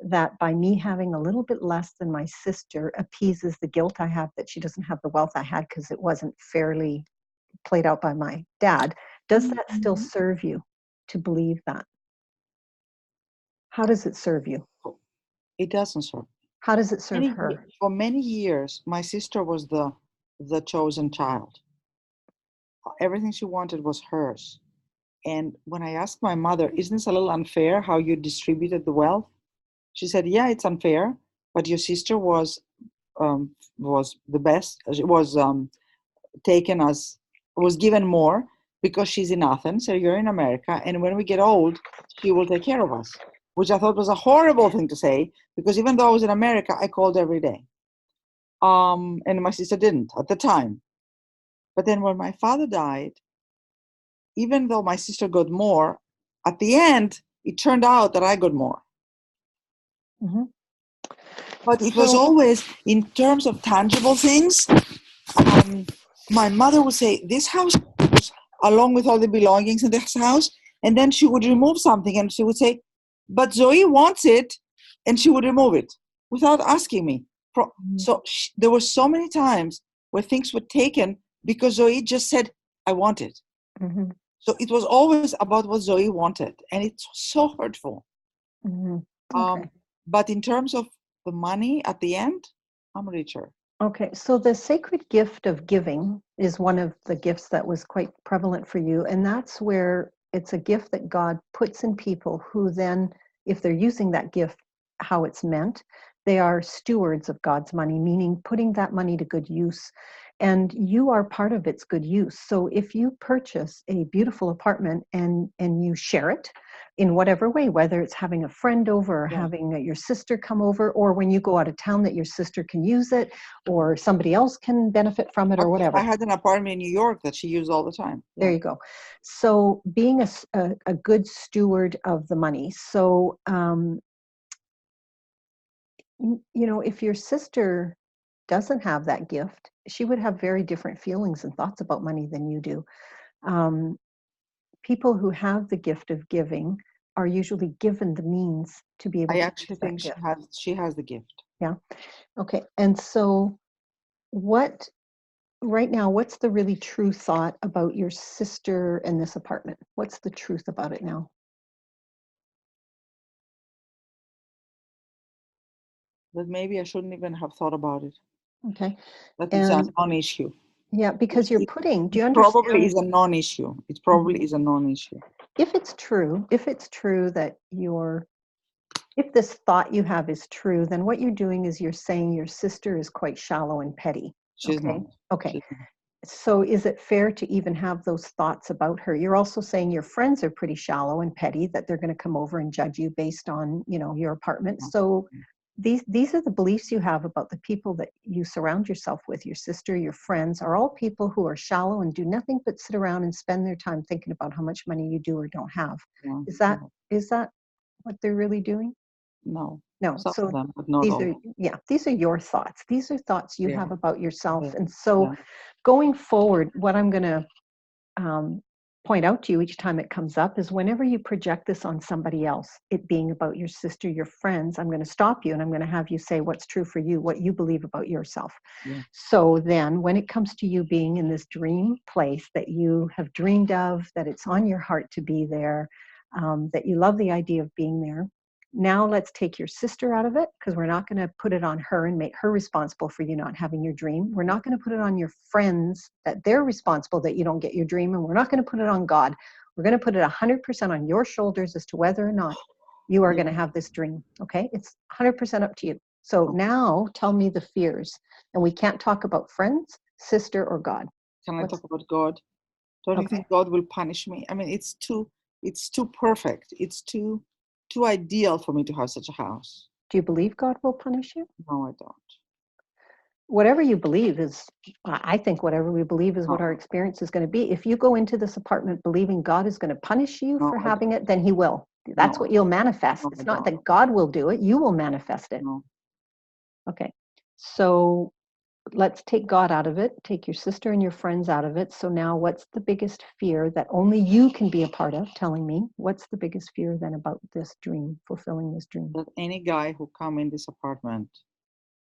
that by me having a little bit less than my sister appeases the guilt I have that she doesn't have the wealth I had because it wasn't fairly played out by my dad, does that still serve you to believe that? How does it serve you? it doesn't serve. How does it serve her? For many years, my sister was the chosen child. Everything she wanted was hers. And when I asked my mother, isn't this a little unfair how you distributed the wealth? She said, yeah, it's unfair, but your sister was the best. She was taken as was given more because she's in Athens, so you're in America, and when we get old, she will take care of us. Which I thought was a horrible thing to say because even though I was in America, I called every day. And my sister didn't at the time. But then when my father died, even though my sister got more, at the end, it turned out that I got more. Mm-hmm. But it was always in terms of tangible things. My mother would say, this house, along with all the belongings in this house, and then she would remove something and she would say, but Zoe wants it, and she would remove it without asking me. So there were so many times where things were taken because Zoe just said, I want it. Mm-hmm. So it was always about what Zoe wanted, and it's so hurtful. Mm-hmm. Okay. But in terms of the money at the end, I'm richer. Okay, so the sacred gift of giving is one of the gifts that was quite prevalent for you. And that's where it's a gift that God puts in people who then, if they're using that gift how it's meant, they are stewards of God's money, meaning putting that money to good use. And you are part of its good use. So if you purchase a beautiful apartment and you share it, in whatever way, whether it's having a friend over or Yeah. having your sister come over, or when you go out of town that your sister can use it, or somebody else can benefit from it or whatever. I had an apartment in New York that she used all the time. Yeah. There you go. So being a good steward of the money. So, if your sister doesn't have that gift, she would have very different feelings and thoughts about money than you do. People who have the gift of giving are usually given the means to be able I to actually use that think gift. she has the gift. Yeah. Okay. And so right now, what's the really true thought about your sister and this apartment? What's the truth about it now? That maybe I shouldn't even have thought about it. Okay. That it's a And non-issue. yeah, because do you Probably understand? is a non-issue. It probably is a non-issue. If it's true that if this thought you have is true, then what you're doing is you're saying your sister is quite shallow and petty. She's Okay. not. Okay. She's not. So is it fair to even have those thoughts about her? You're also saying your friends are pretty shallow and petty, that they're going to come over and judge you based on, your apartment. So these are the beliefs you have about the people that you surround yourself with. Your sister, your friends are all people who are shallow and do nothing but sit around and spend their time thinking about how much money you do or don't have. Yeah. Is that what they're really doing? No. No. Some So of them, but not these all. are, yeah, these are your thoughts. These are thoughts you Yeah. have about yourself. Yeah. And so Yeah. going forward, what I'm going to point out to you each time it comes up is whenever you project this on somebody else, it being about your sister, your friends, I'm going to stop you and I'm going to have you say what's true for you, what you believe about yourself. Yeah. So then when it comes to you being in this dream place that you have dreamed of, that it's on your heart to be there, that you love the idea of being there, now let's take your sister out of it, because we're not going to put it on her and make her responsible for you not having your dream. We're not going to put it on your friends that they're responsible that you don't get your dream. And we're not going to put it on God. We're going to put it 100% on your shoulders as to whether or not you are going to have this dream. Okay? It's 100% up to you. So now tell me the fears. And we can't talk about friends, sister, or God. Can I talk about God? Don't you think God will punish me? I mean, it's too perfect. It's too ideal for me to have such a house. Do you believe God will punish you? No, I don't. Whatever you believe is, I think whatever we believe is what our experience is going to be. If you go into this apartment believing God is going to punish you for having it, then he will. That's what you'll manifest. It's not that God will do it. You will manifest it. No. Okay. So let's take God out of it. Take your sister and your friends out of it. So now what's the biggest fear that only you can be a part of telling me? What's the biggest fear then about this dream, fulfilling this dream? That any guy who come in this apartment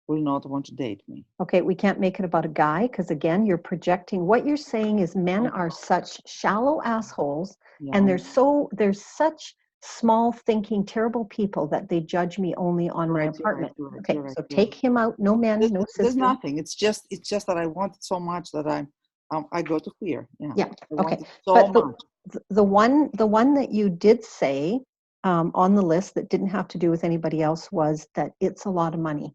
will not want to date me. Okay, we can't make it about a guy because again, you're projecting. What you're saying is men are such shallow assholes, and they're such small thinking, terrible people that they judge me only on my apartment. Okay, so take him out. No men, no sister. There's nothing. It's just that I want it so much that I go to fear. Yeah. Okay. So much. The one that you did say on the list that didn't have to do with anybody else was that it's a lot of money.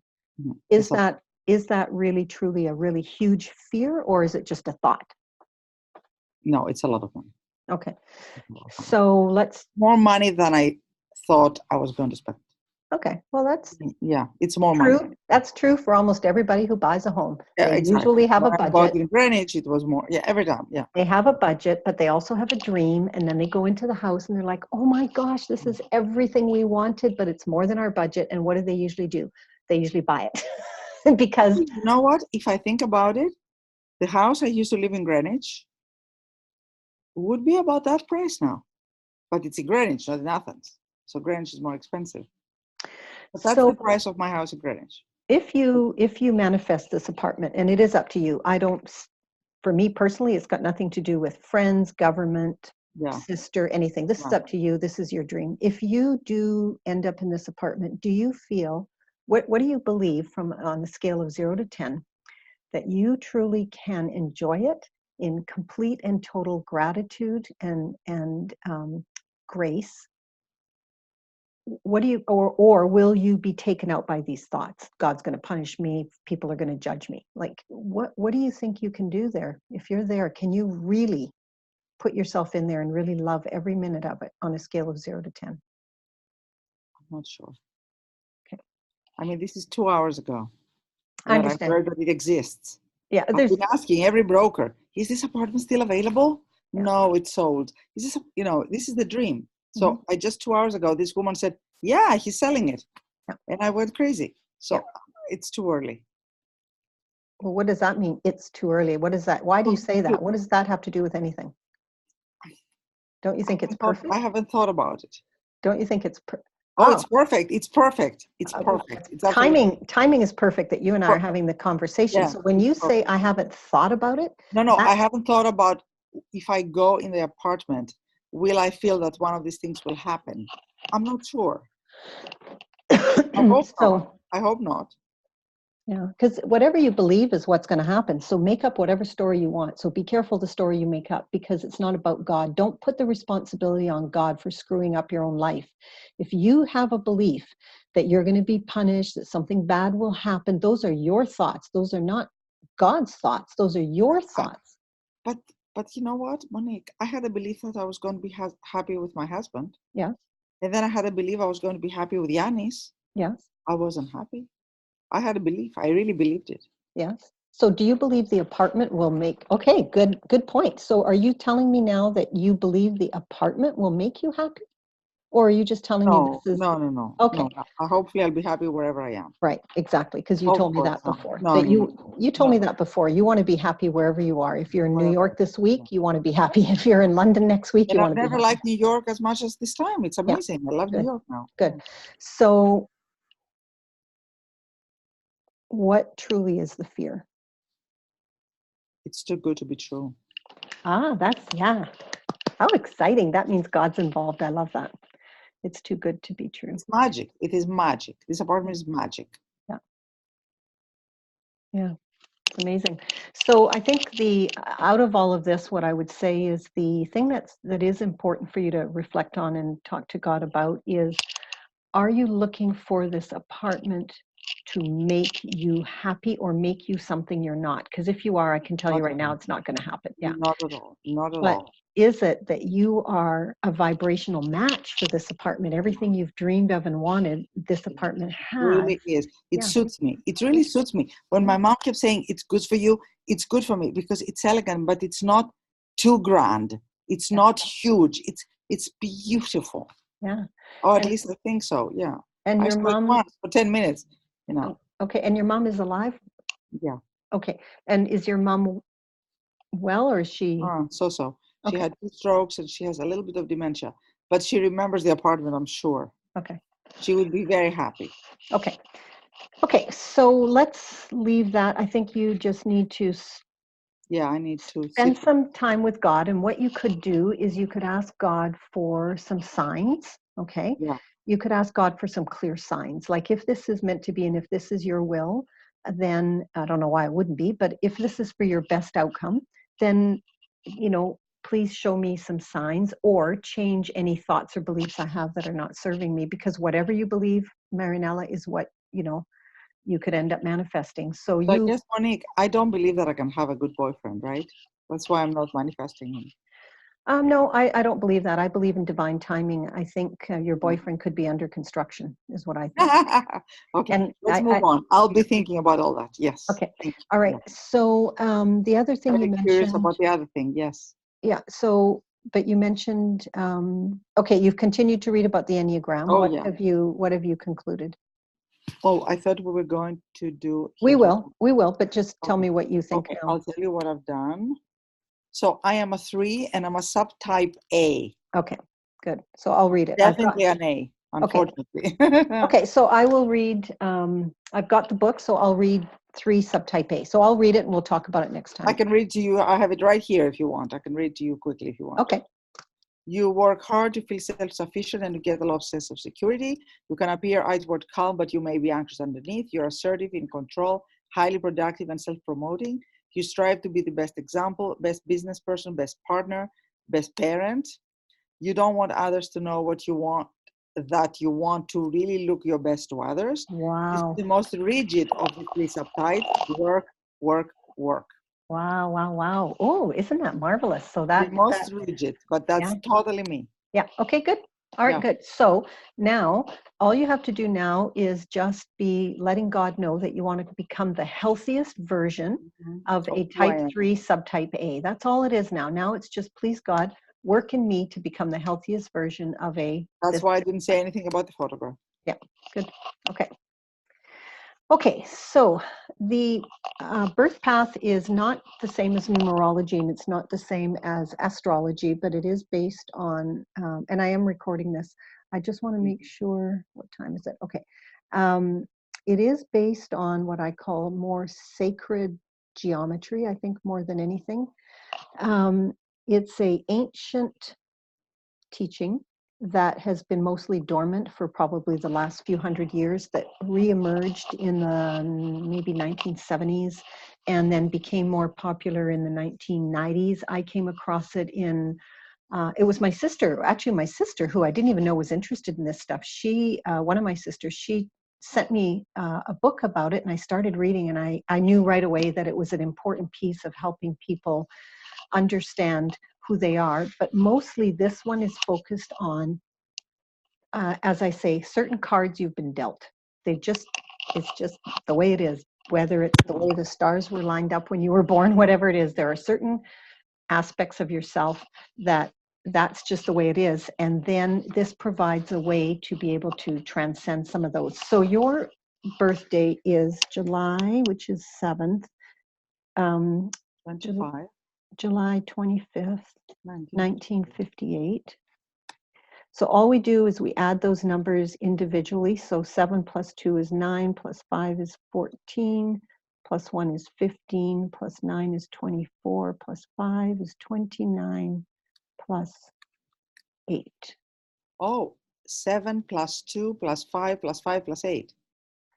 Is that really truly a really huge fear, or is it just a thought? No, it's a lot of money. Okay. So let's more money than I thought I was going to spend. Okay. Well, that's it's more true. money. That's true for almost everybody who buys a home. Yeah, they exactly. usually have when a budget. I bought in Greenwich, it was more. Yeah, every time. Yeah. They have a budget, but they also have a dream, and then they go into the house and they're like, "Oh my gosh, this is everything we wanted, but it's more than our budget." And what do they usually do? They usually buy it because you know what? If I think about it, the house I used to live in Greenwich would be about that price now, but it's in Greenwich, not in Athens. So Greenwich is more expensive. But that's the price of my house in Greenwich. If you manifest this apartment, and it is up to you. For me personally, it's got nothing to do with friends, government, sister, anything. This is up to you. This is your dream. If you do end up in this apartment, do you feel, what do you believe on the scale of 0 to 10, that you truly can enjoy it in complete and total gratitude and grace? What do you, or will you be taken out by these thoughts? God's going to punish me. People are going to judge me. Like, what do you think you can do there? If you're there, can you really put yourself in there and really love every minute of it on a scale of 0 to 10? I'm not sure. Okay. I mean, this is 2 hours ago. I understand. I've heard that it exists. Yeah. I've been asking every broker, is this apartment still available? Yeah. No, it's sold. Is this, this is the dream. So I just 2 hours ago, this woman said, yeah, he's selling it. Yeah. And I went crazy. So it's too early. Well, what does that mean? It's too early. What is that? Why do you say that? What does that have to do with anything? Don't you think it's perfect? I haven't thought about it. Don't you think it's it's perfect. It's perfect. It's perfect. It's timing is perfect that you and I are having the conversation. Yeah, so when you say I haven't thought about it. No, I haven't thought about if I go in the apartment, will I feel that one of these things will happen? I'm not sure. I hope not. Yeah, because whatever you believe is what's going to happen. So make up whatever story you want. So be careful the story you make up, because it's not about God. Don't put the responsibility on God for screwing up your own life. If you have a belief that you're going to be punished, that something bad will happen, those are your thoughts. Those are not God's thoughts. Those are your thoughts. But you know what, Monique? I had a belief that I was going to be happy with my husband. Yeah. And then I had a belief I was going to be happy with Yanis. Yes. I wasn't happy. I had a belief. I really believed it. Yes. So do you believe the apartment will make, okay, good point. So are you telling me now that you believe the apartment will make you happy? Or are you just telling me No, this is no. okay? Hopefully I'll be happy wherever I am. Right, exactly, because you Of told me course that not. before. No, That no, no. you told No, me that before. You want to be happy wherever you are. If you're in New wherever. York this week, Yeah. you want to be happy. If you're in London next week, And you I've want to be never happy. liked New York as much as this time. It's Yeah, amazing. I love New good, York now. good. So, what truly is the fear? It's too good to be true. Yeah. How exciting. That means God's involved. I love that. It's too good to be true. It's magic. It is magic. This apartment is magic. Yeah. Yeah. It's amazing. So I think out of all of this, what I would say is the thing that is important for you to reflect on and talk to God about is, are you looking for this apartment to make you happy or make you something you're not? Because if you are, I can tell you Not right at now, all. it's not going to happen. Yeah. Not at all. Not at But all. is it that you are a vibrational match for this apartment? Everything you've dreamed of and wanted, this apartment It has. really is. It Yeah. suits me. It really suits me. When my mom kept saying it's good for you, it's good for me because it's elegant, but it's not too grand. It's not huge. It's beautiful. Yeah. Or at And, least I think so. Yeah. and I your saw it mom, once for 10 minutes. You know. okay, and your mom is alive? Yeah. Okay. And is your mom well, or is she? So. She Okay. had 2 strokes and she has a little bit of dementia, but she remembers the apartment, I'm sure. Okay. She would be very happy. Okay. Okay. So let's leave that. I think you just need to Yeah, I need to spend sit. some time with God. And what you could do is you could ask God for some signs. Okay. Yeah. You could ask God for some clear signs. Like, if this is meant to be and if this is your will, then I don't know why it wouldn't be, but if this is for your best outcome, then, please show me some signs, or change any thoughts or beliefs I have that are not serving me, because whatever you believe, Marianella, is what, you could end up manifesting. So So I guess, Monique, I don't believe that I can have a good boyfriend, right? That's why I'm not manifesting him. No, I don't believe that. I believe in divine timing. I think your Oh. boyfriend could be under construction, is what I think. Okay, And let's move on. I'll be thinking about all that. Yes. okay. Thank you. All right. Yeah. So the other thing you Very curious mentioned, about the other thing. Yes. yeah. So, but you mentioned, okay, you've continued to read about the Enneagram. Oh, What yeah. have you concluded? Oh, I thought we were going to do. We will, but just tell me what you think Okay, now. I'll tell you what I've done. So I am a 3 and I'm a subtype A. Okay, good. So I'll read it. Definitely an A, Okay. unfortunately. Okay, so I will read, I've got the book, so I'll read 3 subtype A. So I'll read it and we'll talk about it next time. I can read to you. I have it right here if you want. I can read to you quickly if you want. Okay. You work hard to feel self-sufficient and to get a lot of sense of security. You can appear outward calm, but you may be anxious underneath. You're assertive, in control, highly productive, and self-promoting. You strive to be the best example, best business person, best partner, best parent. You don't want others to know what you want, that you want to really look your best to others. Wow. This is the most rigid of the 3 subtypes. Work, work, work. Wow, wow, wow. Oh, isn't that marvelous? So The most rigid, but that's totally me. Yeah. Okay, good. All right, good. So now all you have to do now is just be letting God know that you want to become the healthiest version of a type 3 subtype A. That's all it is now. Now it's just, please God, work in me to become the healthiest version of a. That's why I didn't say anything about the photograph. Yeah, good. Okay. Okay, so the birth path is not the same as numerology, and it's not the same as astrology, but it is based on, and I am recording this. I just want to make sure, what time is it? Okay. It is based on what I call more sacred geometry, I think, more than anything. It's an ancient teaching that has been mostly dormant for probably the last few hundred years, that reemerged in the maybe 1970s and then became more popular in the 1990s. I came across it in, it was my sister, who I didn't even know was interested in this stuff. One of my sisters, she sent me a book about it, and I started reading, and I knew right away that it was an important piece of helping people understand who they are. But mostly this one is focused on, as I say, certain cards you've been dealt. It's just the way it is, whether it's the way the stars were lined up when you were born, whatever it is, there are certain aspects of yourself that that's just the way it is. And then this provides a way to be able to transcend some of those. So your birthday is July, which is 7th, 25, July 25th, 19. 1958. So all we do is we add those numbers individually. So 7 plus 2 is 9, plus 5 is 14, plus 1 is 15, plus 9 is 24, plus 5 is 29, plus 8. Oh, 7 plus 2 plus 5 plus 5 plus 8.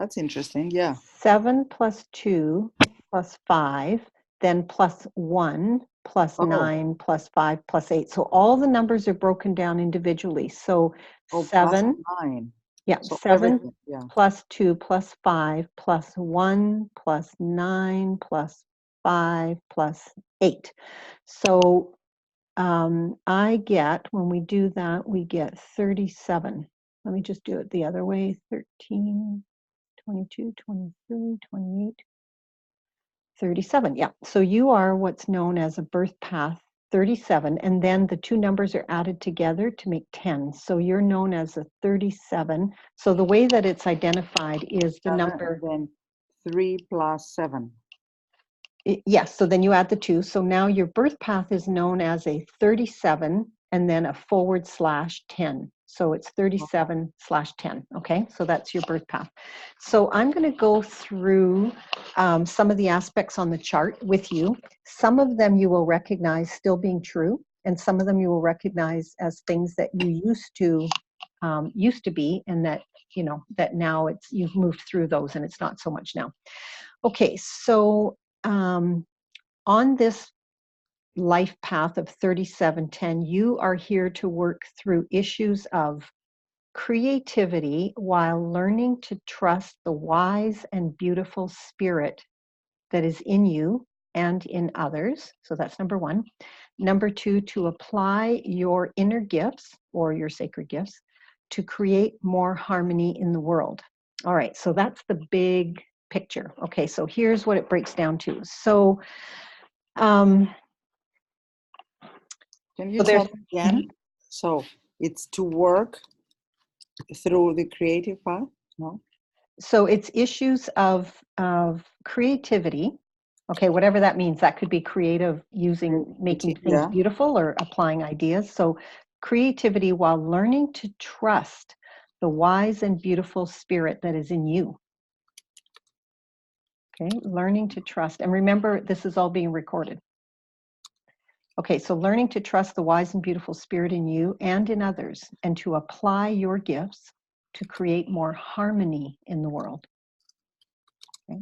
That's interesting, yeah. 7 plus 2 plus 5, then plus 1 plus 9 plus 5 plus 8. So all the numbers are broken down individually. So 7, plus 9. yeah, So 7 yeah. plus 2 plus 5 plus 1 plus 9 plus 5 plus 8. So I get, when we do that, we get 37. Let me just do it the other way. 13, 22, 23, 28, 37. Yeah. So you are what's known as a birth path 37. And then the two numbers are added together to make 10. So you're known as a 37. So the way that it's identified is the number. Then 3 plus 7. Yes. So then you add the 2. So now your birth path is known as a 37 and then a /10. So it's 37/10. Okay, so that's your birth path. So I'm going to go through some of the aspects on the chart with you. Some of them you will recognize still being true, and some of them you will recognize as things that you used to be, and that that now you've moved through those, and it's not so much now. Okay, so on this life path of 3710, you are here to work through issues of creativity while learning to trust the wise and beautiful spirit that is in you and in others. So that's number 1. Number 2, to apply your inner gifts or your sacred gifts to create more harmony in the world. All right, so that's the big picture. Okay, so here's what it breaks down to. So can you tell me again? Mhm. So it's to work through the creative path? No? So it's issues of creativity. Okay, whatever that means. That could be creative, making things beautiful or applying ideas. So creativity while learning to trust the wise and beautiful spirit that is in you. Okay, learning to trust. And remember, this is all being recorded. Okay, so learning to trust the wise and beautiful spirit in you and in others, and to apply your gifts to create more harmony in the world. Okay.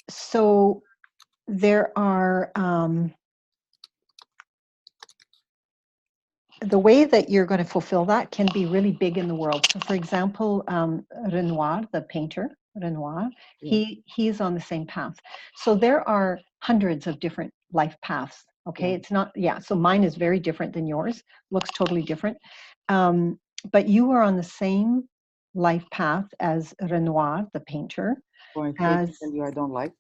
So there are, the way that you're going to fulfill that can be really big in the world. So for example, Renoir, the painter, Renoir, he's on the same path. So there are hundreds of different life paths. Okay, it's not, so mine is very different than yours, looks totally different. But you are on the same life path as Renoir, the painter. As I don't like.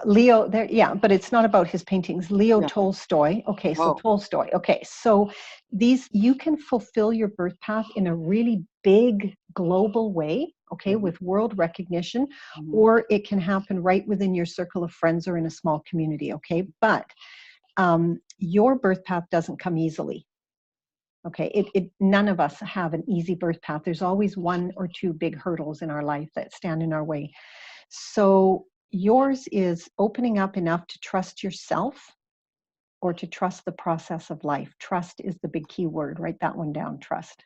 Leo, but it's not about his paintings. Leo Tolstoy. Okay, so Tolstoy. Okay, so you can fulfill your birth path in a really big global way, okay, with world recognition, or it can happen right within your circle of friends or in a small community, okay? But your birth path doesn't come easily. Okay, none of us have an easy birth path. There's always one or two big hurdles in our life that stand in our way. So yours is opening up enough to trust yourself or to trust the process of life. Trust is the big key word. Write that one down, trust.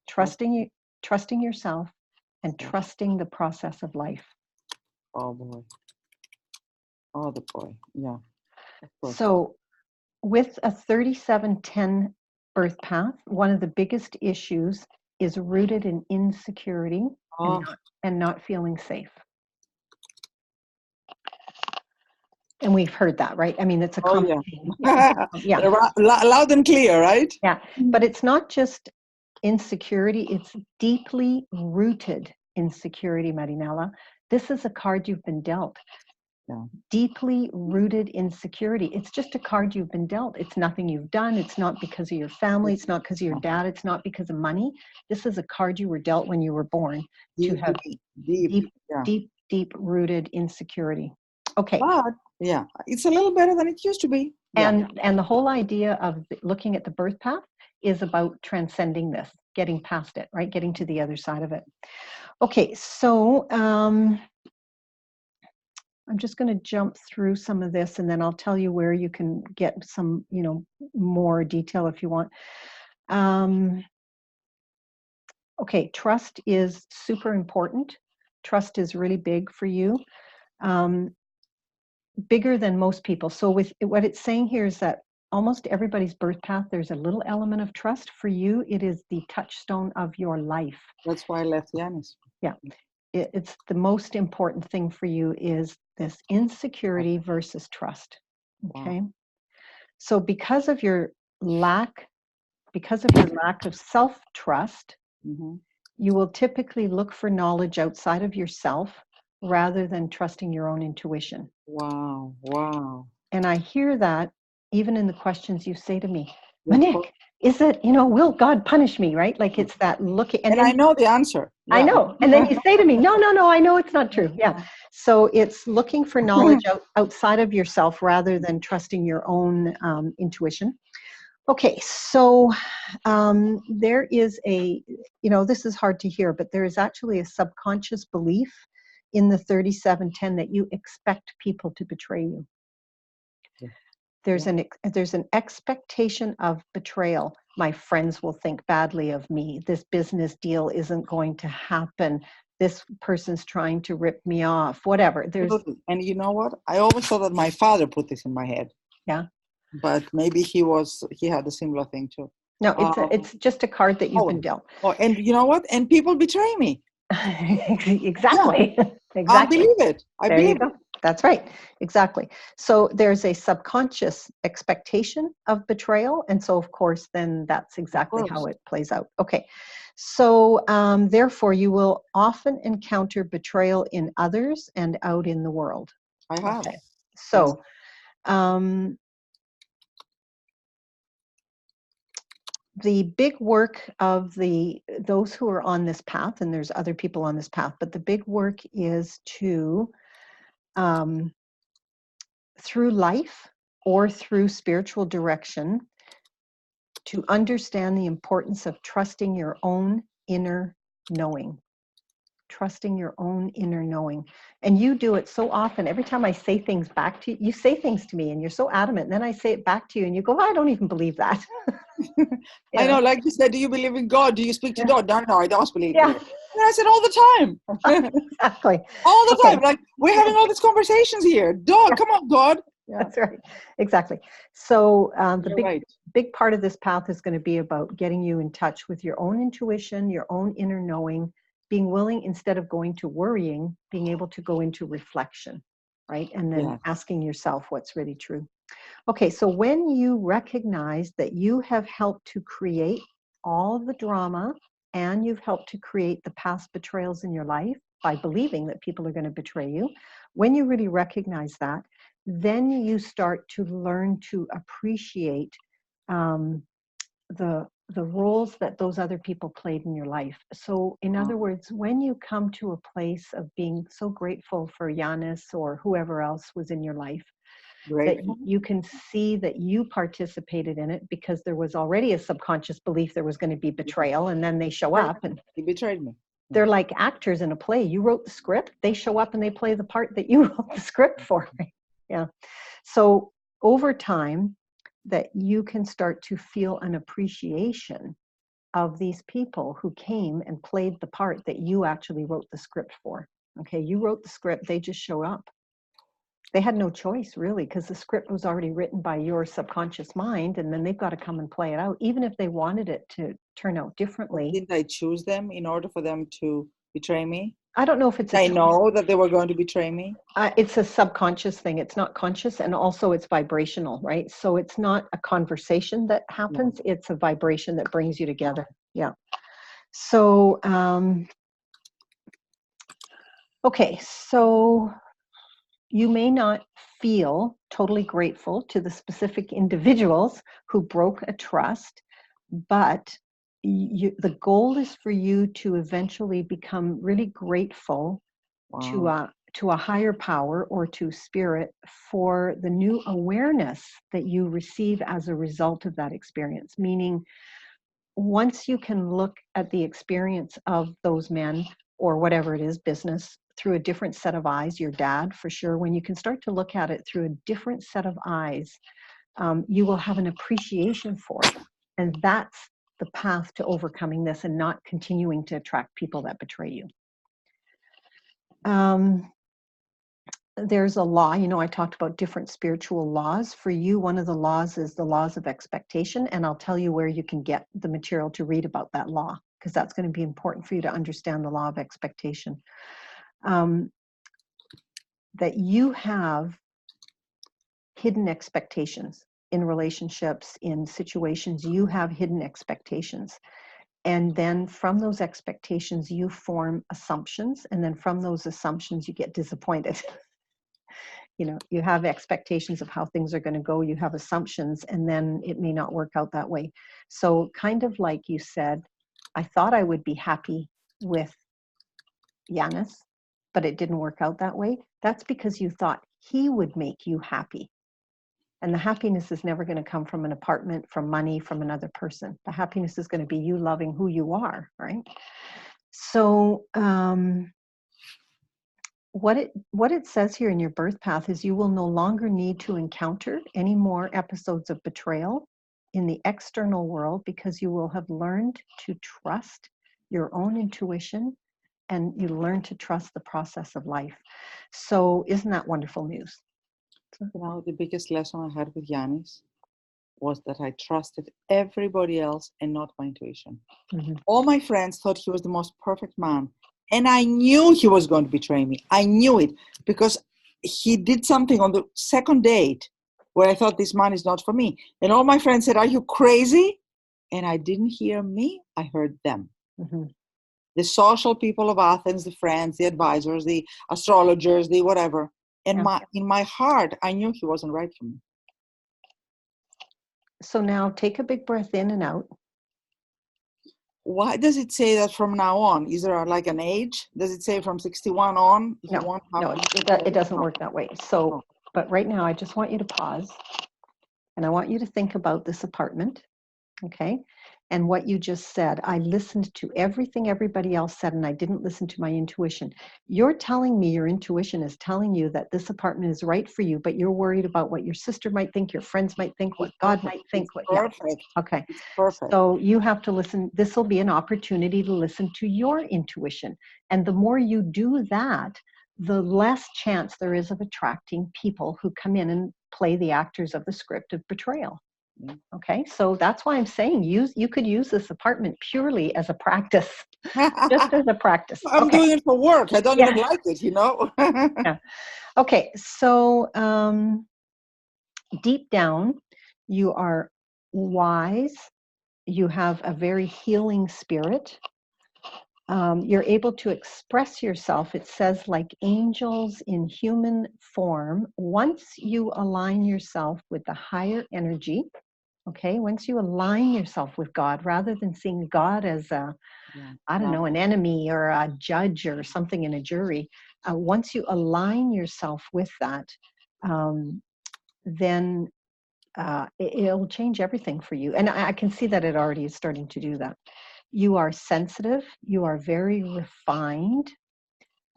Trusting yourself and trusting the process of life. Oh boy. Oh, the boy. Yeah. So with a 3710 birth path, one of the biggest issues is rooted in insecurity and not feeling safe. And we've heard that, right? I mean, it's a common thing. Yeah. Loud and clear, right? Yeah, but it's not just insecurity, it's deeply rooted insecurity, Marinella. This is a card you've been dealt. Yeah. Deeply rooted insecurity. It's just a card you've been dealt. It's nothing you've done. It's not because of your family. It's not because of your dad. It's not because of money. This is a card you were dealt when you were born to have deep, Yeah. deep rooted insecurity. Okay. But yeah, it's a little better than it used to be. Yeah. And the whole idea of looking at the birth path is about transcending this, getting past it, right? Getting to the other side of it. Okay, so I'm just going to jump through some of this, and then I'll tell you where you can get some, more detail if you want. Okay, trust is super important. Trust is really big for you, bigger than most people. So with what it's saying here is that almost everybody's birth path, there's a little element of trust. For you, it is the touchstone of your life. That's why I left Yanis. Yeah. It's the most important thing for you is this insecurity versus trust. Okay. Wow. So because of your lack of self-trust, you will typically look for knowledge outside of yourself rather than trusting your own intuition. Wow. Wow. And I hear that even in the questions you say to me. Monique, is it, will God punish me, right? Like it's that looking. And I know the answer. Yeah. I know. And then you say to me, no, I know it's not true. Yeah. So it's looking for knowledge outside of yourself rather than trusting your own intuition. Okay. So there is this is hard to hear, but there is actually a subconscious belief in the 3710 that you expect people to betray you. There's an expectation of betrayal. My friends will think badly of me. This business deal isn't going to happen. This person's trying to rip me off. Whatever. And you know what? I always thought that my father put this in my head. Yeah. But maybe he had a similar thing too. No, it's just a card that you've been dealt. Oh, and you know what? And people betray me. Exactly. Yeah. Exactly. I believe it. I there believe you go. That's right. Exactly. So there's a subconscious expectation of betrayal. And so, of course, then that's exactly how it plays out. Okay. So therefore, you will often encounter betrayal in others and out in the world. I have. Okay. So the big work of those who are on this path, and there's other people on this path, but the big work is to through life or through spiritual direction, to understand the importance of trusting your own inner knowing. Trusting your own inner knowing. And you do it so often. Every time I say things back to you, you say things to me and you're so adamant. And then I say it back to you and you go, I don't even believe that. I know, like you said, do you believe in God? Do you speak to God? No, I don't believe in it. And I said all the time. Exactly. All the time. Like, we're having all these conversations here. Dog, come on, God. Yeah. That's right. Exactly. So the big part of this path is going to be about getting you in touch with your own intuition, your own inner knowing, being willing, instead of going to worrying, being able to go into reflection, right? And then asking yourself what's really true. Okay, so when you recognize that you have helped to create all the drama and you've helped to create the past betrayals in your life by believing that people are going to betray you, when you really recognize that, then you start to learn to appreciate the roles that those other people played in your life. So in other words, when you come to a place of being so grateful for Yanis or whoever else was in your life, that you can see that you participated in it because there was already a subconscious belief there was going to be betrayal, and then they show up and he betrayed me. They're like actors in a play. You wrote the script, they show up and they play the part that you wrote the script for. Yeah. So over time, that you can start to feel an appreciation of these people who came and played the part that you actually wrote the script for. Okay, you wrote the script, they just show up. They had no choice, really, because the script was already written by your subconscious mind, and then they've got to come and play it out, even if they wanted it to turn out differently. Didn't I choose them in order for them to betray me? I don't know if it's I know that they were going to betray me. It's a subconscious thing. It's not conscious, and also it's vibrational, right? So it's not a conversation that happens. Yeah. It's a vibration that brings you together. Yeah. So, okay. So you may not feel totally grateful to the specific individuals who broke a trust, but the goal is for you to eventually become really grateful to a higher power or to spirit for the new awareness that you receive as a result of that experience. Meaning, once you can look at the experience of those men or whatever it is, business, through a different set of eyes, your dad for sure, when you can start to look at it through a different set of eyes, you will have an appreciation for it. And that's the path to overcoming this and not continuing to attract people that betray you. There's a law, I talked about different spiritual laws. For you, one of the laws is the laws of expectation, and I'll tell you where you can get the material to read about that law, because that's going to be important for you to understand the law of expectation. That you have hidden expectations in relationships, in situations, you have hidden expectations. And then from those expectations, you form assumptions, and then from those assumptions, you get disappointed. You have expectations of how things are going to go, you have assumptions, and then it may not work out that way. So kind of like you said, I thought I would be happy with Yanis, but it didn't work out that way. That's because you thought he would make you happy. And the happiness is never going to come from an apartment, from money, from another person. The happiness is going to be you loving who you are, right? So what it says here in your birth path is you will no longer need to encounter any more episodes of betrayal in the external world, because you will have learned to trust your own intuition, and you learn to trust the process of life. So isn't that wonderful news? The biggest lesson I had with Yanis was that I trusted everybody else and not my intuition. Mm-hmm. All my friends thought he was the most perfect man, and I knew he was going to betray me. I knew it because he did something on the second date where I thought this man is not for me. And all my friends said, "Are you crazy?" And I didn't hear me, I heard them. Mm-hmm. The social people of Athens, the friends, the advisors, the astrologers, the whatever. And in my heart, I knew he wasn't right for me. So now take a big breath in and out. Why does it say that from now on? Is there like an age? Does it say from 61 on? No, it doesn't work that way. So, but right now I just want you to pause, and I want you to think about this apartment, okay? And what you just said. I listened to everything everybody else said, and I didn't listen to my intuition. You're telling me, your intuition is telling you that this apartment is right for you, but you're worried about what your sister might think, your friends might think, what God might think. Perfect. Yeah. Okay. It's perfect. So you have to listen. This will be an opportunity to listen to your intuition. And the more you do that, the less chance there is of attracting people who come in and play the actors of the script of betrayal. Okay, so that's why I'm saying you could use this apartment purely as a practice, just as a practice. I'm doing it for work. I don't even like it, Yeah. Okay, so deep down, you are wise. You have a very healing spirit. You're able to express yourself, it says, like angels in human form. Once you align yourself with the higher energy, okay, once you align yourself with God, rather than seeing God as an enemy or a judge or something in a jury, once you align yourself with that, then it'll change everything for you. And I can see that it already is starting to do that. You are sensitive. You are very refined.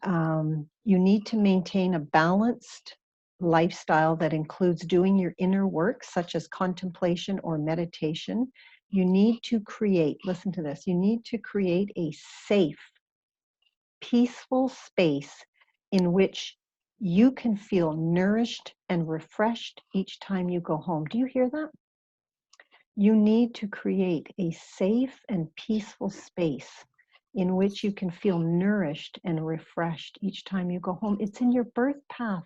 You need to maintain a balanced lifestyle that includes doing your inner work, such as contemplation or meditation. You need to create, listen to this, you need to create a safe, peaceful space in which you can feel nourished and refreshed each time you go home. Do you hear that? You need to create a safe and peaceful space in which you can feel nourished and refreshed each time you go home. It's in your birth path.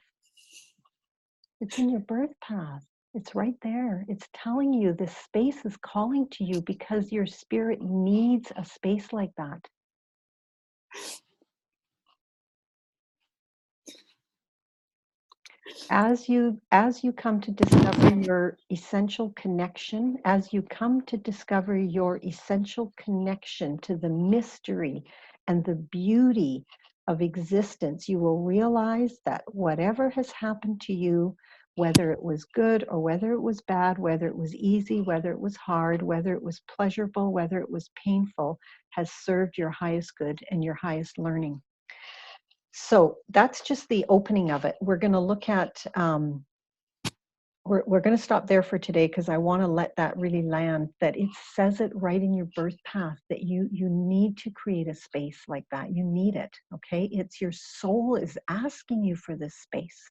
It's in your birth path. It's right there. It's telling you this space is calling to you because your spirit needs a space like that. As you come to discover your essential connection, as you come to discover your essential connection to the mystery and the beauty of existence, you will realize that whatever has happened to you, whether it was good or whether it was bad, whether it was easy, whether it was hard, whether it was pleasurable, whether it was painful, has served your highest good and your highest learning. So that's just the opening of it. We're going to look at, we're going to stop there for today because I want to let that really land, that it says it right in your birth path that you need to create a space like that. You need it, okay? It's your soul is asking you for this space.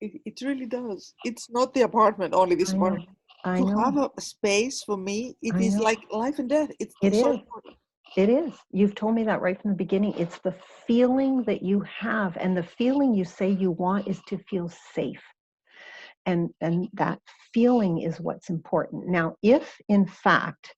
It really does. It's not the apartment, only this apartment. I know. Have a space for me, it is like life and death. It's so important. It is. You've told me that right from the beginning. It's the feeling that you have, and the feeling you say you want is to feel safe. And that feeling is what's important. Now, if in fact,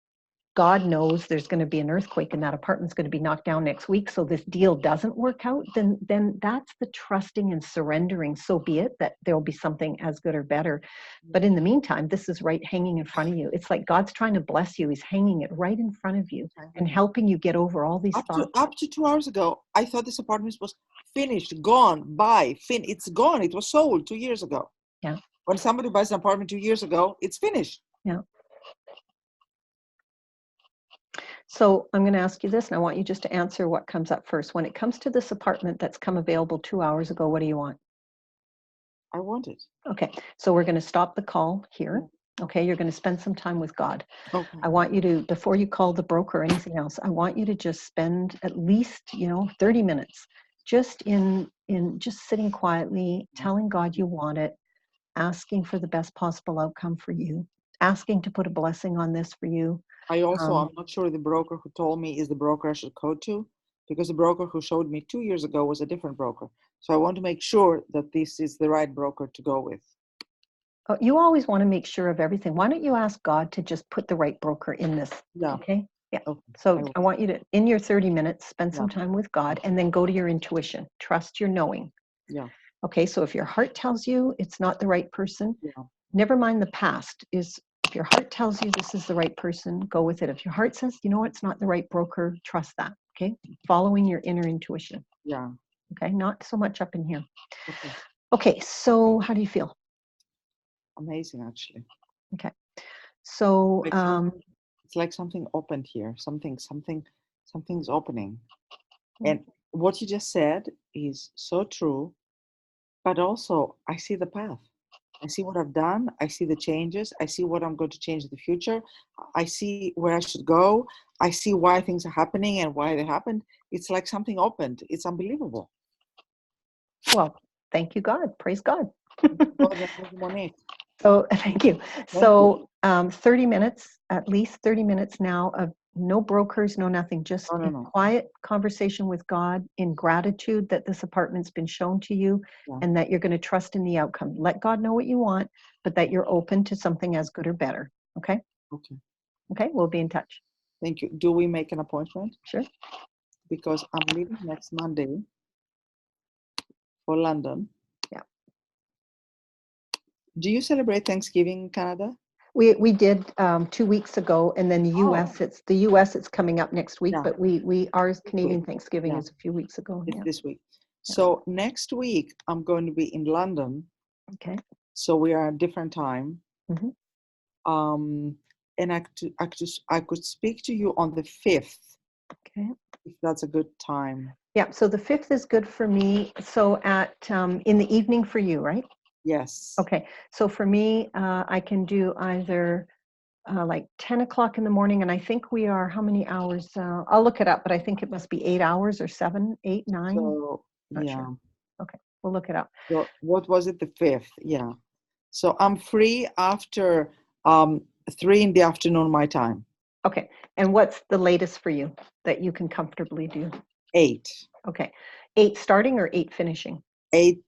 God knows there's going to be an earthquake and that apartment's going to be knocked down next week, so this deal doesn't work out, then that's the trusting and surrendering. So be it, that there'll be something as good or better. But in the meantime, this is right hanging in front of you. It's like God's trying to bless you. He's hanging it right in front of you and helping you get over all these thoughts. Up to 2 hours ago, I thought this apartment was finished, gone, it's gone. It was sold 2 years ago. Yeah. When somebody buys an apartment 2 years ago, it's finished. Yeah. So I'm going to ask you this, and I want you just to answer what comes up first. When it comes to this apartment that's come available 2 hours ago, what do you want? I want it. Okay, so we're going to stop the call here. Okay, you're going to spend some time with God. Okay. I want you to, before you call the broker or anything else, I want you to just spend at least, 30 minutes just in just sitting quietly, telling God you want it, asking for the best possible outcome for you, asking to put a blessing on this for you. I also, I'm not sure the broker who told me is the broker I should go to, because the broker who showed me 2 years ago was a different broker. So I want to make sure that this is the right broker to go with. You always want to make sure of everything. Why don't you ask God to just put the right broker in this? Yeah. Okay. Yeah. Okay. So I want you to, in your 30 minutes, spend some time with God and then go to your intuition. Trust your knowing. Yeah. Okay. So if your heart tells you it's not the right person, never mind the past. If your heart tells you this is the right person, go with it. If your heart says, it's not the right broker, trust that. Okay. Following your inner intuition. Yeah. Okay. Not so much up in here. Okay. So how do you feel? Amazing, actually. Okay. So it's like something opened here. Something's opening. And what you just said is so true. But also, I see the path. I see what I've done. I see the changes. I see what I'm going to change in the future. I see where I should go. I see why things are happening and why they happened. It's like something opened. It's unbelievable. Well, thank you, God. Praise God. So thank you. So 30 minutes, at least 30 minutes now of no brokers, no nothing, just quiet conversation with God in gratitude that this apartment's been shown to you and that you're going to trust in the outcome. Let God know what you want, but that you're open to something as good or better. Okay? Okay, we'll be in touch. Thank you. Do we make an appointment? Sure. Because I'm leaving next Monday for London. Yeah. Do you celebrate Thanksgiving in Canada? We did 2 weeks ago, and then the U.S. It's coming up next week, but ours Canadian Thanksgiving is a few weeks ago. It's this week. So next week I'm going to be in London. Okay. So we are at a different time. And I could speak to you on the 5th. Okay. If that's a good time. Yeah. So the 5th is good for me. So at in the evening for you, right? Yes. Okay. So for me, I can do either like 10 o'clock in the morning, and I think we are, how many hours? I'll look it up, but I think it must be 8 hours or 7, 8, 9. So, Not sure. Okay. We'll look it up. So what was it? The 5th. Yeah. So I'm free after 3 in the afternoon, my time. Okay. And what's the latest for you that you can comfortably do? 8. Okay. 8 starting or 8 finishing? 8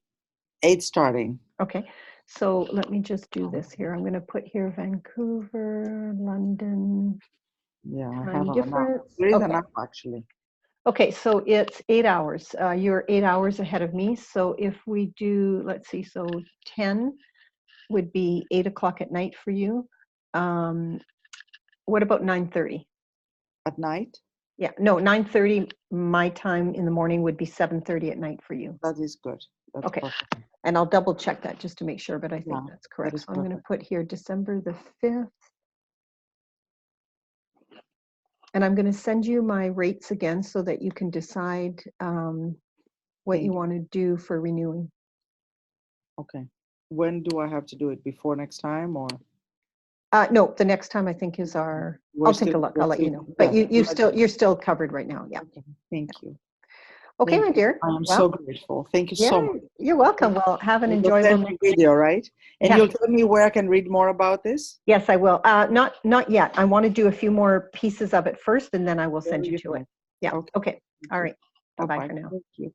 starting. Okay. So let me just do this here. I'm going to put here Vancouver, London. Yeah, I time have difference. There is an app, actually. Okay, so it's 8 hours. You're 8 hours ahead of me. So if we do, let's see, so 10 would be 8 o'clock at night for you. What about 9:30? At night? Yeah, no, 9:30 my time in the morning would be 7:30 at night for you. That is good. That's Okay. perfect. And I'll double check that just to make sure, but I think Yeah, that's correct. is So I'm going to perfect. put here December the 5th. And I'm going to send you my rates again so that you can decide what Thank you you. want to do for renewing. Okay. When do I have to do it? Before next time or? No, the next time I think is our, I'll take a look, I'll let you know. But you're still covered right now, yeah. Okay. Thank you. Okay, Thank my you. dear. I am Well, so grateful. Thank you yeah, so much. you're welcome. Well, have an You'll enjoyable send me video, right? And Yeah. you'll tell me where I can read more about this? Yes, I will. Not yet. I want to do a few more pieces of it first, and then I will send you to it. Yeah. Okay. Okay. All right. Bye-bye Bye-bye. for now. Thank you.